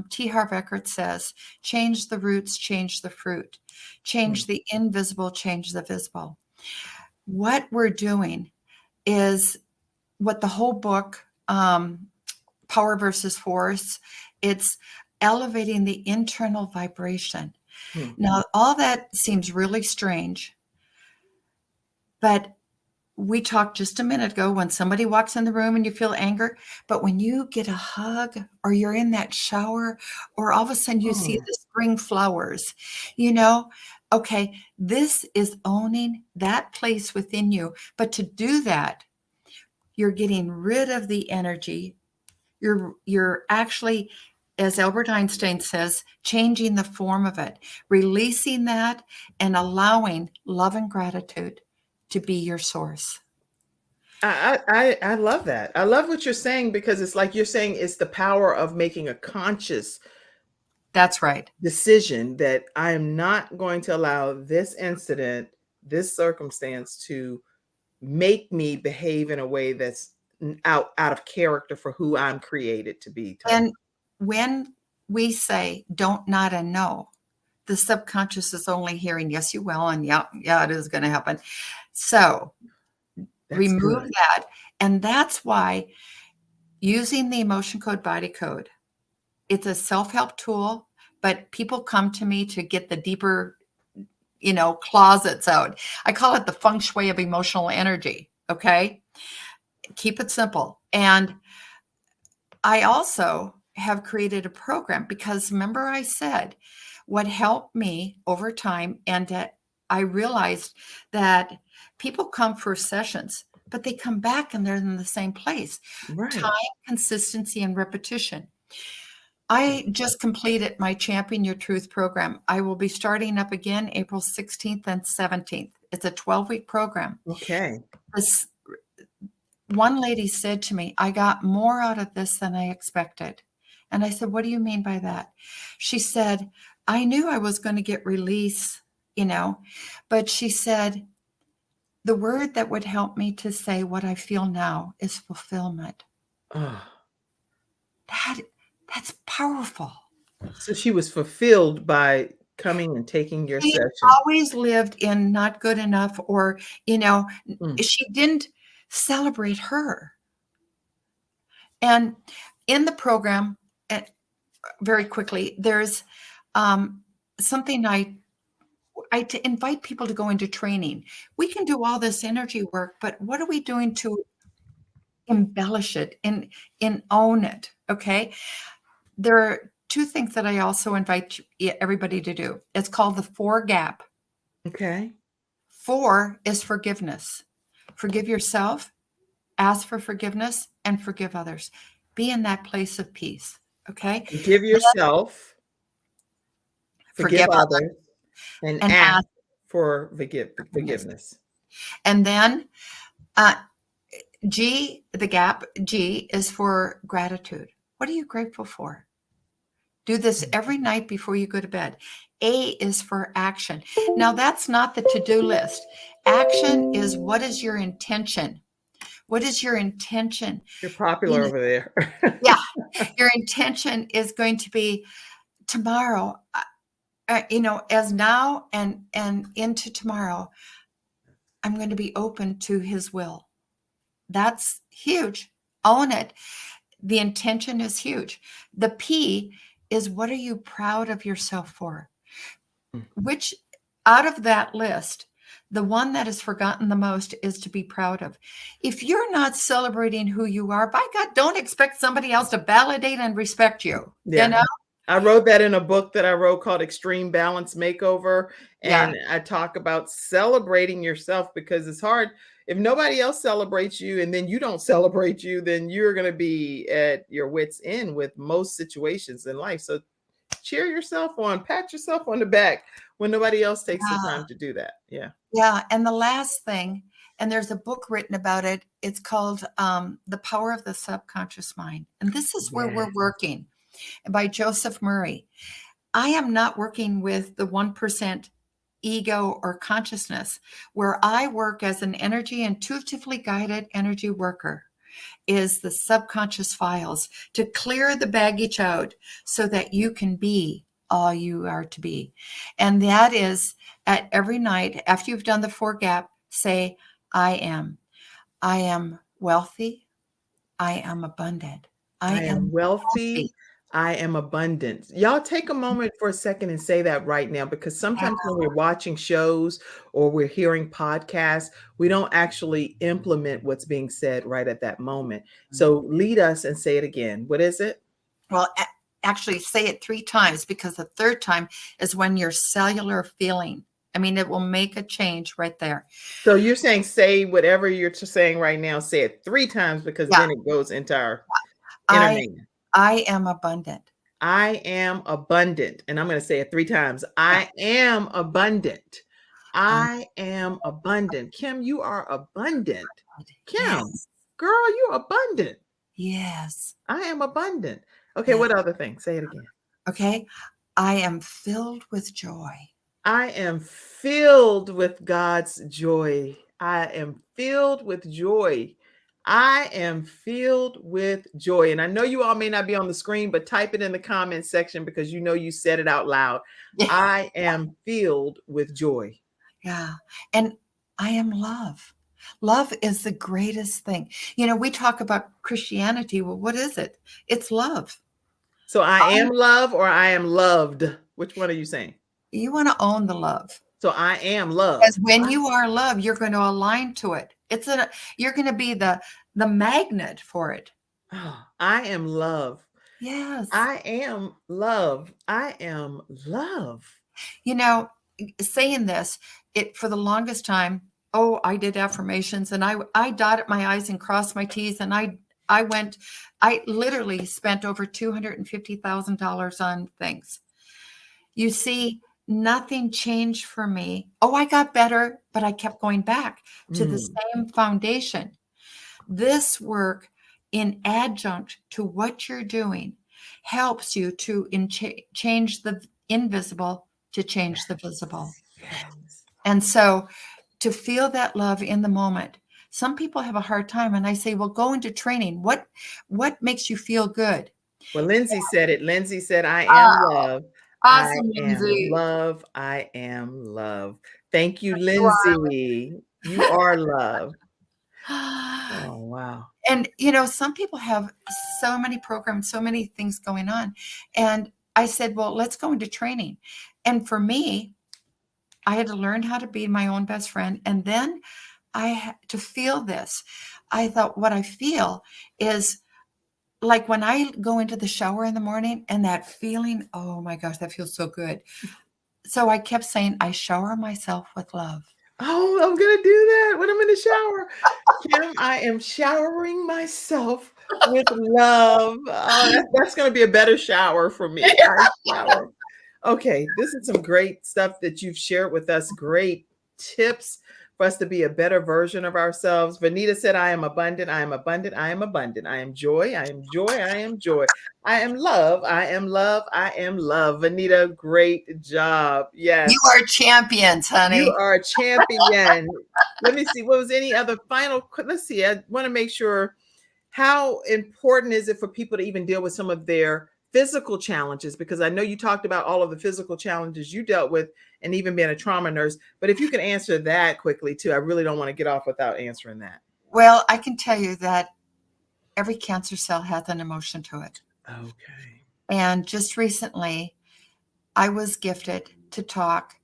T. Harve Eckert says: change the roots, change the fruit, change the invisible, change the visible. What we're doing is what the whole book, Power versus Force, it's elevating the internal vibration. Now, all that seems really strange, but we talked just a minute ago when somebody walks in the room and you feel anger, but when you get a hug, or you're in that shower, or all of a sudden you see the spring flowers, okay, this is owning that place within you. But to do that, you're getting rid of the energy. You're actually, as Albert Einstein says, changing the form of it, releasing that, and allowing love and gratitude to be your source. I love that. I love what you're saying, because it's like you're saying it's the power of making a conscious That's right. decision that I am not going to allow this incident, this circumstance, to make me behave in a way that's out of character for who I'm created to be. And when we say don't, not, and no, the subconscious is only hearing yes, you will, and yeah, it is going to happen. So remove that. And that's why using the emotion code, body code, it's a self-help tool, but people come to me to get the deeper, closets out. I call it the feng shui of emotional energy. Okay. Keep it simple. And I also have created a program, because remember I said what helped me over time, and I realized that people come for sessions, but they come back and they're in the same place. Right. Time, consistency, and repetition. I just completed my Champion Your Truth program. I will be starting up again April 16th and 17th. It's a 12-week program. Okay. One lady said to me, I got more out of this than I expected. And I said, what do you mean by that? She said, I knew I was going to get release, but she said, the word that would help me to say what I feel now is fulfillment. Oh. That's powerful. So she was fulfilled by coming and taking your session. Always lived in not good enough, or, she didn't celebrate her. And in the program, very quickly, there's something I invite people to go into training. We can do all this energy work, but what are we doing to embellish it and own it? Okay. There are two things that I also invite everybody to do. It's called the 4 gap. Okay. 4 is forgiveness. Forgive yourself, ask for forgiveness, and forgive others. Be in that place of peace. Okay. Forgive yourself, forgive others, and and ask ask for forgiveness. forgiveness. And then G, the gap, G is for gratitude. What are you grateful for? Do this every night before you go to bed. A is for action. Now, that's not the to-do list. Action is, what is your intention? What is your intention? You're popular over there. Yeah. Your intention is going to be tomorrow, as now and into tomorrow, I'm going to be open to his will. That's huge. Own it. The intention is huge. The P is, what are you proud of yourself for? Which out of that list, the one that is forgotten the most is to be proud of. If you're not celebrating who you are, by God, don't expect somebody else to validate and respect you. Yeah. You know? I wrote that in a book that I wrote called Extreme Balance Makeover. And I talk about celebrating yourself, because it's hard. If nobody else celebrates you and then you don't celebrate you, then you're going to be at your wit's end with most situations in life. So cheer yourself on, pat yourself on the back when nobody else takes the time to do that. Yeah. Yeah. And the last thing, and there's a book written about it. It's called The Power of the Subconscious Mind. And this is where we're working, by Joseph Murray. I am not working with the 1% ego or consciousness. Where I work as an intuitively guided energy worker is the subconscious files, to clear the baggage out so that you can be all you are to be. And that is, at every night after you've done the 4 gap, say, I am wealthy. I am abundant. I am wealthy. I am abundant. Y'all take a moment for a second and say that right now, because sometimes when we're watching shows or we're hearing podcasts, we don't actually implement what's being said right at that moment. So lead us and say it again. What is it? Well, actually say it 3 times, because the 3rd time is when your cellular feeling, it will make a change right there. So you're saying, say whatever you're saying right now, say it 3 times, because then it goes into our inner man. I am abundant. I am abundant. And I'm going to say it 3 times. I am abundant. I am abundant. Kim, you are abundant. Kim, girl, you're abundant. Yes. I am abundant. Okay, what other thing? Say it again. Okay. I am filled with joy. I am filled with God's joy. I am filled with joy. I am filled with joy. And I know you all may not be on the screen, but type it in the comment section, because you said it out loud. Yeah. I am filled with joy. Yeah. And I am love. Love is the greatest thing. We talk about Christianity. Well, what is it? It's love. So I am love, or I am loved. Which one are you saying? You want to own the love. So I am love. Because when you are love, you're going to align to it. You're going to be the magnet for it. Oh, I am love. Yes. I am love. I am love. Saying this, for the longest time, I did affirmations, and I dotted my I's and crossed my T's, and I literally spent over $250,000 on things. You see, nothing changed for me. I got better, but I kept going back to the same foundation. This work, in adjunct to what you're doing, helps you to change the invisible to change the visible. Yes. And so to feel that love in the moment, some people have a hard time. And I say, well, go into training. What makes you feel good? Well, Lindsay said it. Lindsay said, I am love. Awesome, I Lindsay. am love. I am love. Thank you, Lindsay. You are love. Oh, wow. And, some people have so many programs, so many things going on. And I said, well, let's go into training. And for me, I had to learn how to be my own best friend. And then I had to feel this. I thought, what I feel is like when I go into the shower in the morning and that feeling, oh my gosh, that feels so good. So I kept saying, I shower myself with love. Oh, I'm going to do that when I'm in the shower. Kim, I am showering myself with love. Oh, that's going to be a better shower for me. I shower. Okay, this is some great stuff that you've shared with us. Great tips for us to be a better version of ourselves. Vanita said, I am abundant. I am abundant. I am abundant. I am joy. I am joy. I am joy. I am love. I am love. I am love. Vanita, great job. Yes. You are champions, honey. You are a champion. Let me see. What was any other final? Let's see. I want to make sure. How important is it for people to even deal with some of their physical challenges? Because I know you talked about all of the physical challenges you dealt with and even being a trauma nurse. But if you can answer that quickly too, I really don't want to get off without answering that. Well, I can tell you that every cancer cell has an emotion to it. Okay. And just recently, I was gifted to talk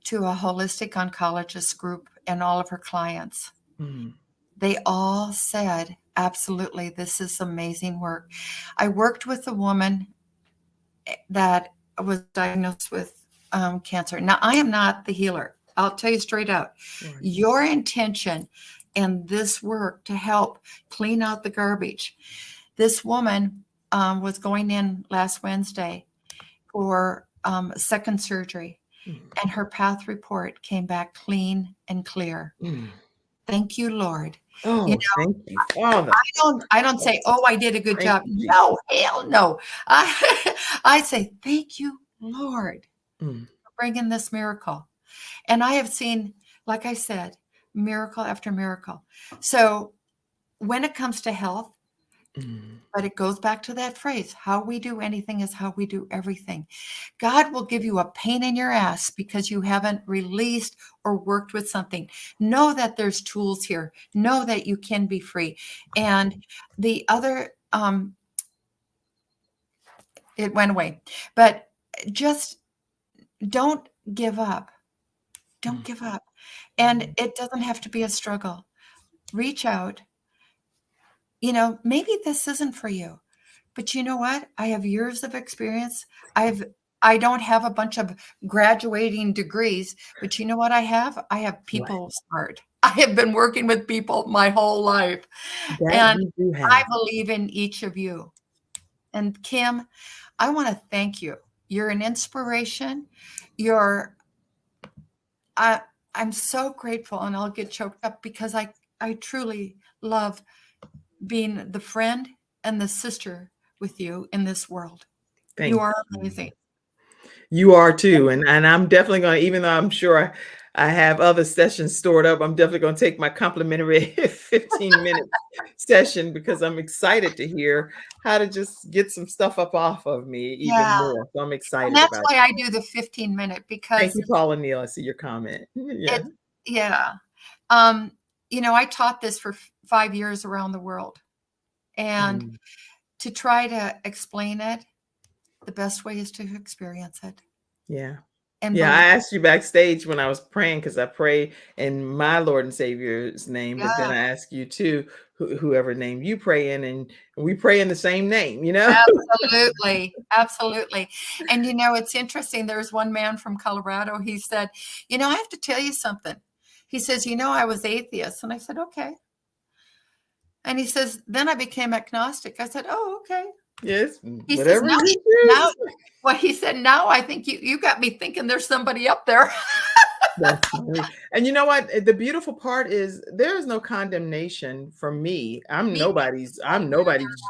to a holistic oncologist group and all of her clients. Mm. They all said, absolutely, this is amazing work. I worked with a woman that was diagnosed with cancer. Now, I am not the healer. I'll tell you straight out. Right. Your intention in this work to help clean out the garbage. This woman was going in last Wednesday for second surgery, and her path report came back clean and clear. Thank you, Lord. Oh, you know, thank you, Father. I don't say, oh, I did a good job. No, hell no. I say, thank you, Lord, for bringing this miracle. And I have seen, like I said, miracle after miracle. So when it comes to health, but it goes back to that phrase, how we do anything is how we do everything. God will give you a pain in your ass because you haven't released or worked with something. Know that there's tools here. Know that you can be free. And the other, it went away. But just don't give up. Don't give up. And it doesn't have to be a struggle. Reach out. You know, maybe this isn't for you, but you know what? I have years of experience. I don't have a bunch of graduating degrees, but you know what I have? I have people's heart. I have been working with people my whole life. And I believe in each of you. And Kim, I want to thank you. You're an inspiration. I'm so grateful, and I'll get choked up because I truly love being the friend and the sister with you in this world. You are amazing. You are too. And I'm definitely going to, even though I'm sure I have other sessions stored up, I'm definitely going to take my complimentary 15-minute session because I'm excited to hear how to just get some stuff up off of me even more. So I'm excited and that's about why I do the 15-minute because thank you, Paula Neal. I see your comment. You know, I taught this for 5 years around the world. And to try to explain it, the best way is to experience it. Yeah. And I asked you backstage when I was praying, because I pray in my Lord and Savior's name, but then I ask you too, whoever name you pray in, and we pray in the same name, you know? Absolutely. Absolutely. And, you know, it's interesting. There's one man from Colorado. He said, you know, I have to tell you something. He says, you know, I was atheist. And I said, okay. And he says, then I became agnostic. I said, oh, okay. Yes. He says, he said, now I think you got me thinking there's somebody up there. And you know what? The beautiful part is there is no condemnation from me. I'm nobody's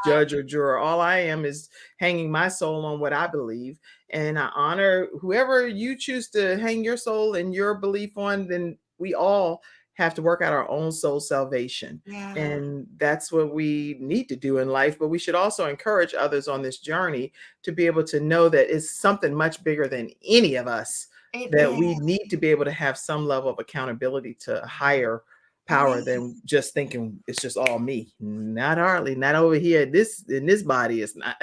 judge or juror. All I am is hanging my soul on what I believe. And I honor whoever you choose to hang your soul and your belief on, then we all have to work out our own soul salvation. And that's what we need to do in life. But we should also encourage others on this journey to be able to know that it's something much bigger than any of us, we need to be able to have some level of accountability to higher power than just thinking it's just all me. Not hardly, not over here. In this body is not.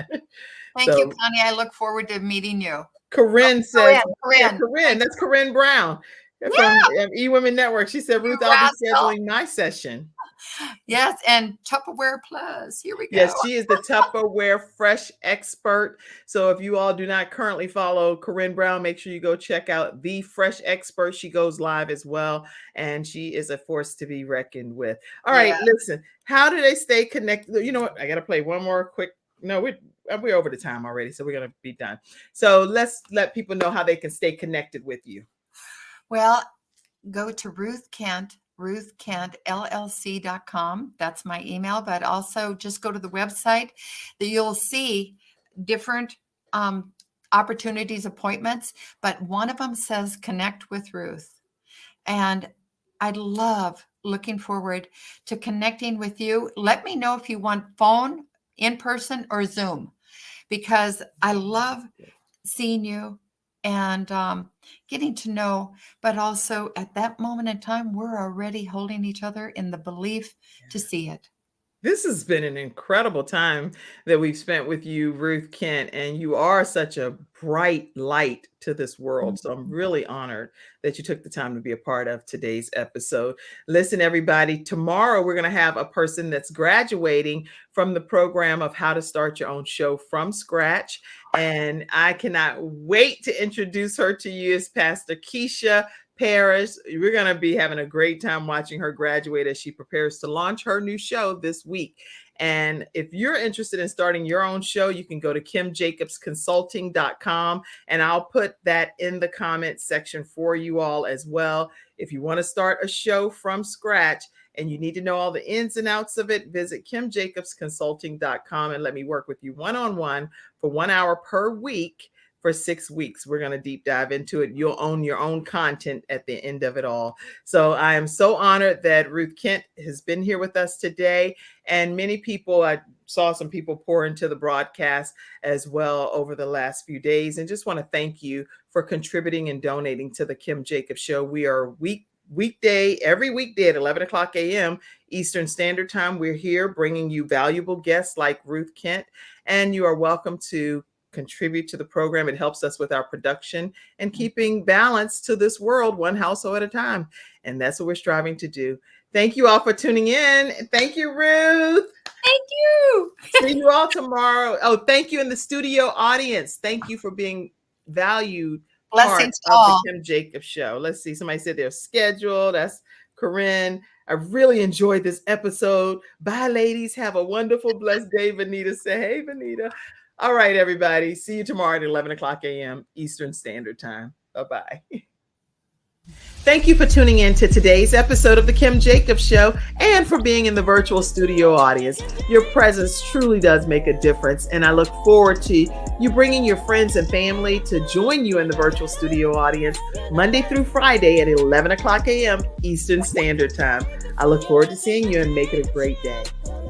Thank you, Connie. I look forward to meeting you. Corinne says, Corinne, that's Corinne Brown. From eWomen Network. She said, Ruth, I'll be scheduling my session. Yes, and Tupperware Plus. Here we go. Yes, she is the Tupperware Fresh expert. So if you all do not currently follow Corinne Brown, make sure you go check out the Fresh Expert. She goes live as well, and she is a force to be reckoned with. All right, listen, how do they stay connected? You know what? I got to play one more quick. No, we're over the time already, so we're going to be done. So let's let people know how they can stay connected with you. Well, go to Ruth Kent, ruthkentllc.com. That's my email, but also just go to the website that you'll see different opportunities, appointments, but one of them says connect with Ruth. And I'd love looking forward to connecting with you. Let me know if you want phone, in person, or Zoom, because I love seeing you and getting to know, but also at that moment in time, we're already holding each other in the belief to see it. This has been an incredible time that we've spent with you, Ruth Kent, and you are such a bright light to this world. So I'm really honored that you took the time to be a part of today's episode. Listen, everybody, tomorrow we're going to have a person that's graduating from the program of How to Start Your Own Show from Scratch. And I cannot wait to introduce her to you as Pastor Keisha Parrish. We're going to be having a great time watching her graduate as she prepares to launch her new show this week. And if you're interested in starting your own show, you can go to kimjacobsconsulting.com, and I'll put that in the comment section for you all as well. If you want to start a show from scratch and you need to know all the ins and outs of it, visit kimjacobsconsulting.com and let me work with you one-on-one for 1 hour per week. For 6 weeks, we're going to deep dive into it. You'll own your own content at the end of it all. So I am so honored that Ruth Kent has been here with us today. And many people, I saw some people pour into the broadcast as well over the last few days. And just want to thank you for contributing and donating to the Kim Jacobs Show. We are every weekday at 11 o'clock a.m. Eastern Standard Time. We're here bringing you valuable guests like Ruth Kent. And you are welcome to contribute to the program. It helps us with our production and keeping balance to this world, one household at a time. And that's what we're striving to do. Thank you all for tuning in. Thank you, Ruth. Thank you. See you all tomorrow. Oh, thank you in the studio audience. Thank you for being valued. Blessings part of the Kim Jacobs Show. Let's see. Somebody said they're scheduled. That's Corinne. I really enjoyed this episode. Bye, ladies. Have a wonderful, blessed day. Vanita say, hey, Vanita. All right, everybody. See you tomorrow at 11 o'clock a.m. Eastern Standard Time. Bye-bye. Thank you for tuning in to today's episode of The Kim Jacobs Show and for being in the virtual studio audience. Your presence truly does make a difference, and I look forward to you bringing your friends and family to join you in the virtual studio audience Monday through Friday at 11 o'clock a.m. Eastern Standard Time. I look forward to seeing you and make it a great day.